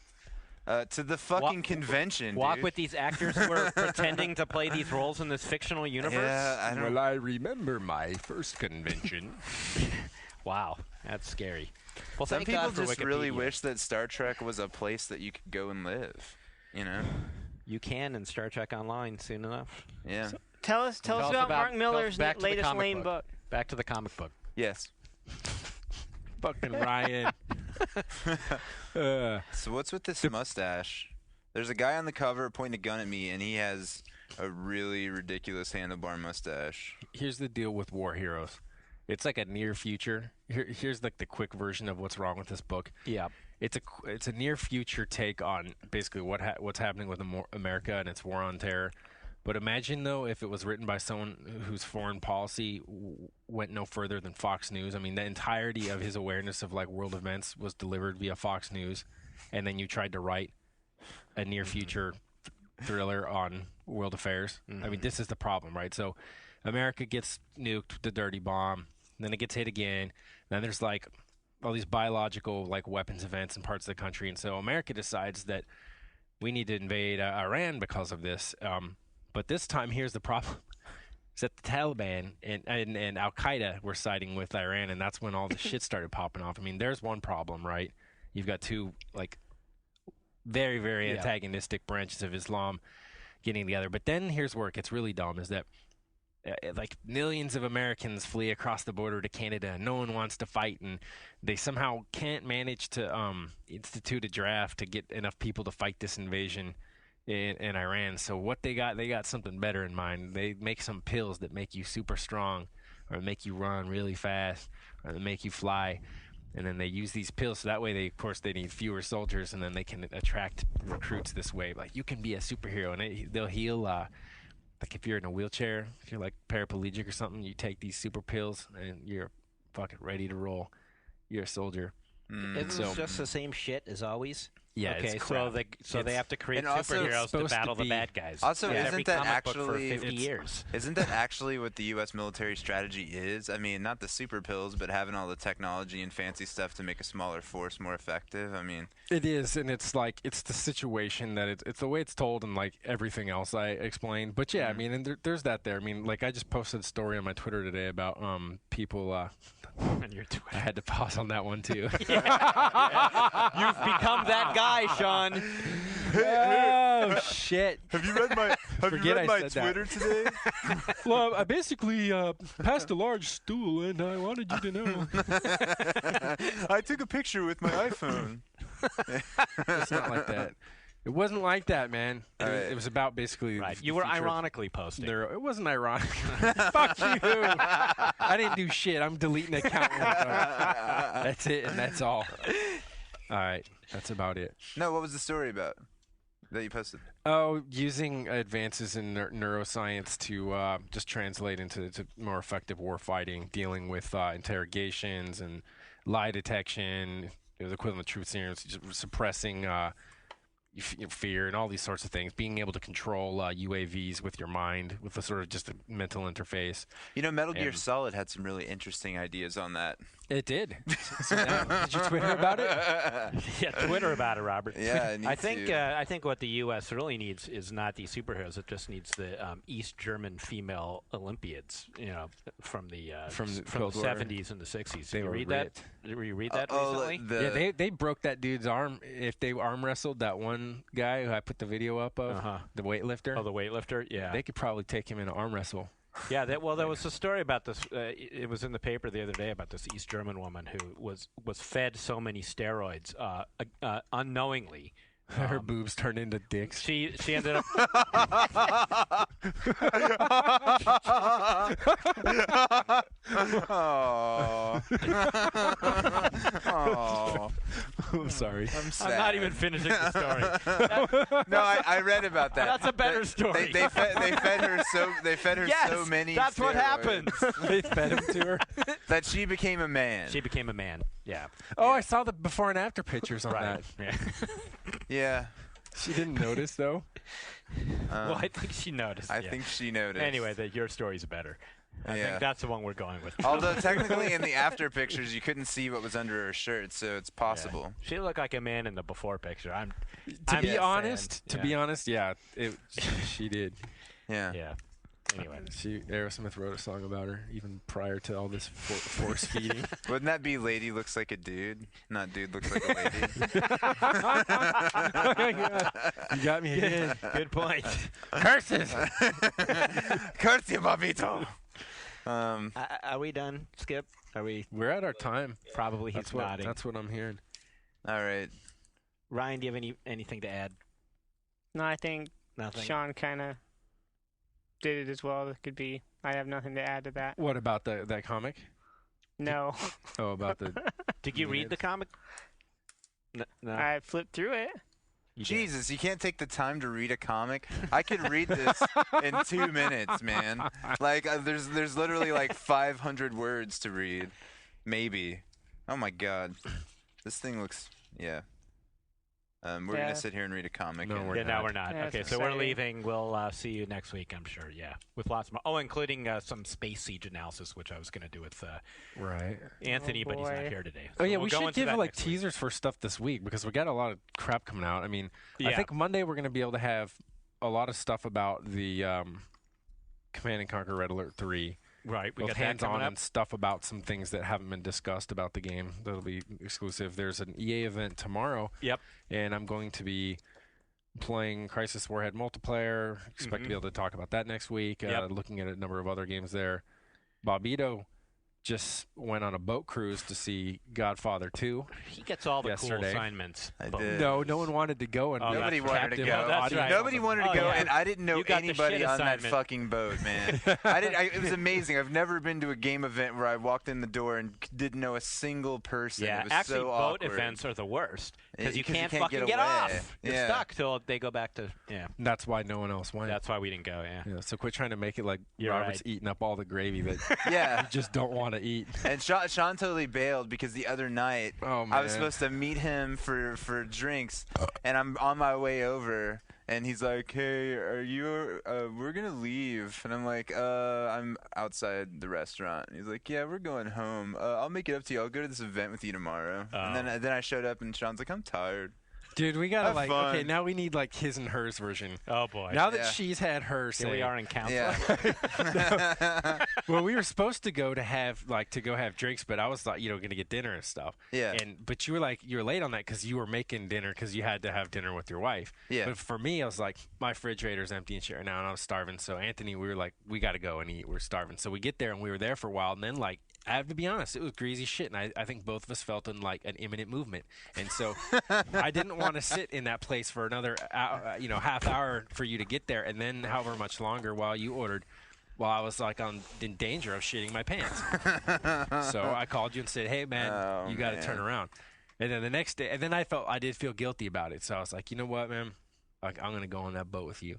To the fucking convention, Walk dude. with these actors who are pretending to play these roles in this fictional universe? Yeah, I remember my first convention. Wow, that's scary. Well, Some thank people God for just really Wikipedia. wish that Star Trek was a place that you could go and live. You know? You can in Star Trek Online soon enough. Yeah. Tell us about Mark Miller's back to the latest comic lame book. Back to the comic book. Yes. Fucking Ryan. So what's with this mustache? There's a guy on the cover pointing a gun at me, and he has a really ridiculous handlebar mustache. Here's the deal with War Heroes. It's like a near future. Here's like the quick version of what's wrong with this book. Yeah. It's a near future take on basically what's happening with America and its war on terror. But imagine, though, if it was written by someone whose foreign policy went no further than Fox News. I mean, the entirety of his awareness of, like, world events was delivered via Fox News, and then you tried to write a near-future thriller on world affairs. Mm-hmm. I mean, this is the problem, right? So America gets nuked with the dirty bomb, then it gets hit again, then there's, like, all these biological, like, weapons events in parts of the country, and so America decides that we need to invade Iran because of this. But this time, here's the problem: is that the Taliban and Al Qaeda were siding with Iran, and that's when all the shit started popping off. I mean, there's one problem, right? You've got two like very, very antagonistic branches of Islam getting together. But then here's where it gets really dumb: is that like millions of Americans flee across the border to Canada, and no one wants to fight, and they somehow can't manage to institute a draft to get enough people to fight this invasion in Iran. So what they got something better in mind. They make some pills that make you super strong, or make you run really fast, or they make you fly, and then they use these pills so that way they need fewer soldiers, and then they can attract recruits this way. Like, you can be a superhero, and they'll heal like if you're in a wheelchair, if you're like paraplegic or something, you take these super pills and you're fucking ready to roll. You're a soldier. Isn't it just the same shit as always? Yeah, Okay, it's crap. So they have to create and also superheroes to battle the bad guys. Also, yeah. isn't every that comic book for actually 50 years? Isn't that actually what the U.S. military strategy is? I mean, not the super pills, but having all the technology and fancy stuff to make a smaller force more effective. I mean, it is, and it's like it's the situation that it's the way it's told, and like everything else I explained. But yeah, I mean, and there's that there. I mean, like I just posted a story on my Twitter today about people. On your Twitter. I had to pause on that one too. You've become that guy, Shawn. Oh shit! have you read my Twitter today? Well, I basically passed a large stool, and I wanted you to know. I took a picture with my iPhone. It's not like that. It wasn't like that, man. It was about basically. Right. You were ironically posting. It wasn't ironic. Fuck you. I didn't do shit. I'm deleting the account. That's it, and that's all. All right. That's about it. No, what was the story about that you posted? Oh, using advances in neuroscience to just translate into more effective war fighting, dealing with interrogations and lie detection, the equivalent of truth serum, suppressing fear and all these sorts of things, being able to control UAVs with your mind, with a sort of just a mental interface. You know, Metal Gear Solid had some really interesting ideas on that. It did. So now, did you Twitter about it? Yeah, Twitter about it, Robert. Yeah, I think what the U.S. really needs is not these superheroes. It just needs the East German female Olympiads, from the 70s and the 60s. Did you read that? Did you read that recently? Yeah, they broke that dude's arm. If they arm wrestled that one guy who I put the video up of, the weightlifter. Oh, the weightlifter. Yeah, they could probably take him in an arm wrestle. Yeah, there was a story about this. It was in the paper the other day about this East German woman who was fed so many steroids unknowingly. Her boobs turned into dicks. She ended up. Oh. I'm sorry. I'm sad. I'm not even finishing the story. No, I read about that. That's a better story. They fed her so many. That's what steroids happens. They fed him to her. that she became a man. She became a man. Yeah. Oh, I saw the before and after pictures on that. Yeah. Yeah. She didn't notice though. Well, I think she noticed. I think she noticed. Anyway, your story's better. I think that's the one we're going with. Although technically in the after pictures you couldn't see what was under her shirt, so it's possible. Yeah. She looked like a man in the before picture. To be honest, yeah, she did. Yeah. Yeah. Anyway, Aerosmith wrote a song about her even prior to all this force feeding. Wouldn't that be "Lady Looks Like a Dude"? Not "Dude Looks Like a Lady." You got me again. Good point. Curses. Curse you, Bobito. Are we done, Skip? We're at our time. Probably. He's nodding. That's what I'm hearing. All right. Ryan, do you have anything to add? No, I think Nothing. Shawn kind of did it as well. It could be. I have nothing to add to that. What about that comic? No. Oh, about the. Did you read the comic? No. I flipped through it. Jesus, you can't take the time to read a comic. I could read this in 2 minutes, man. Like there's literally like 500 words to read, maybe. Oh my God, this thing looks We're gonna sit here and read a comic. No, we're not. Yeah, okay, so we're leaving. We'll see you next week, I'm sure. Yeah, with lots more. Oh, including some Space Siege analysis, which I was gonna do with Anthony, but he's not here today. So we'll we should give teasers for stuff this week because we got a lot of crap coming out. I mean, I think Monday we're gonna be able to have a lot of stuff about the Command and Conquer Red Alert 3. Right, we both got hands-on and stuff about some things that haven't been discussed about the game. That'll be exclusive. There's an EA event tomorrow. Yep. And I'm going to be playing Crisis Warhead multiplayer. Expect to be able to talk about that next week. Looking at a number of other games there. Bobito just went on a boat cruise to see Godfather 2. He gets all the cool assignments. I did. No one wanted to go. And nobody wanted to go. That's right. Nobody wanted to go, and I didn't know anybody on that assignment. fucking boat, man. It was amazing. I've never been to a game event where I walked in the door and didn't know a single person. Yeah, it was actually, so boat awkward. events are the worst because you can't get fucking get off. You're Yeah. stuck till they go back to That's why no one else went. That's why we didn't go. Yeah. So quit trying to make it like You're Robert's right. eating up all the gravy that Yeah. you just don't want to eat. And Shawn totally bailed because the other night I was supposed to meet him for drinks, and I'm on my way over, and he's like, "Hey, are you? We're gonna leave," and I'm like, "I'm outside the restaurant." And he's like, "Yeah, we're going home. I'll make it up to you. I'll go to this event with you tomorrow." And then I showed up, and Shawn's like, "I'm tired." Dude, we gotta Have fun. okay, now we need his and hers version. Oh boy. Now that she's had her say. Here we are in counseling. Yeah. Well, we were supposed to go have drinks, but I was like, gonna get dinner and stuff. Yeah. But you were late on that because you were making dinner because you had to have dinner with your wife. Yeah. But for me, I was like, my refrigerator's empty and shit right now, and I was starving. So Anthony, we were like, we gotta go and eat. We're starving. So we get there and we were there for a while, and then I have to be honest, it was greasy shit, and I think both of us felt in an imminent movement, and so I didn't want to sit in that place for another half hour for you to get there, and then however much longer while you ordered, while I was in danger of shitting my pants. So I called you and said, "Hey man, you got to turn around." And then the next day, and then I did feel guilty about it, so I was like, you know what, man, I'm gonna go on that boat with you.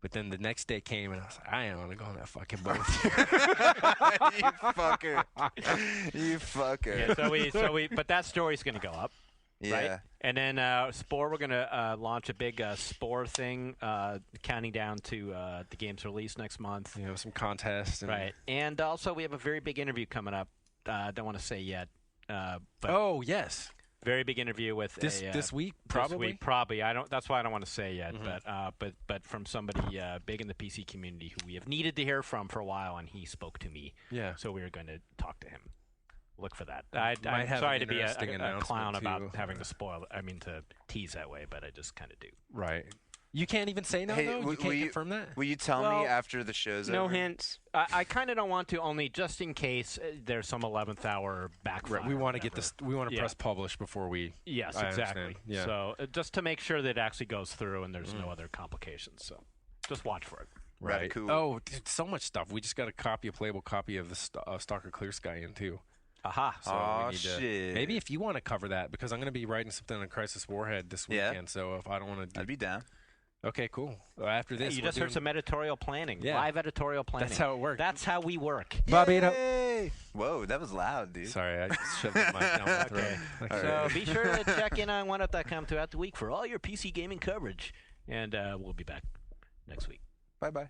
But then the next day came, and I was like, I ain't want to go on that fucking boat with you. You fucker. Yeah, but that story's going to go up. Yeah. Right? And then Spore, we're going to launch a big Spore thing, counting down to the game's release next month. Some contests. Right. And also, we have a very big interview coming up. Don't want to say yet. But oh, yes. Very big interview with this week, probably. This week, probably. That's why I don't want to say yet. Mm-hmm. But from somebody big in the PC community who we have needed to hear from for a while, and he spoke to me. Yeah. So we are going to talk to him. Look for that. I'm sorry to be a clown too. about having to to tease that way, but I just kind of do. Right. You can't even say no, though? You can't confirm that? Will you tell me after the show's over? No hints. I kind of don't want to, only just in case there's some 11th hour backfire. Right. We want to get this. We want to press publish before we. Yes, exactly. Yeah. So just to make sure that it actually goes through and there's no other complications. So just watch for it. Right. Cool. Oh, dude, so much stuff. We just got a playable copy of the Stalker Clear Sky in too. Aha. So shit. Maybe if you want to cover that, because I'm going to be writing something on Crisis Warhead this weekend. Yeah. So if I don't want to, I'd be down. Okay, cool. Well, after this, you just heard some editorial planning. Yeah. Live editorial planning. That's how it works. That's how we work. Bobby, whoa, that was loud, dude. Sorry, I just shoved the mic down my throat. Okay. So be sure to check in on oneup.com throughout the week for all your PC gaming coverage. And we'll be back next week. Bye-bye.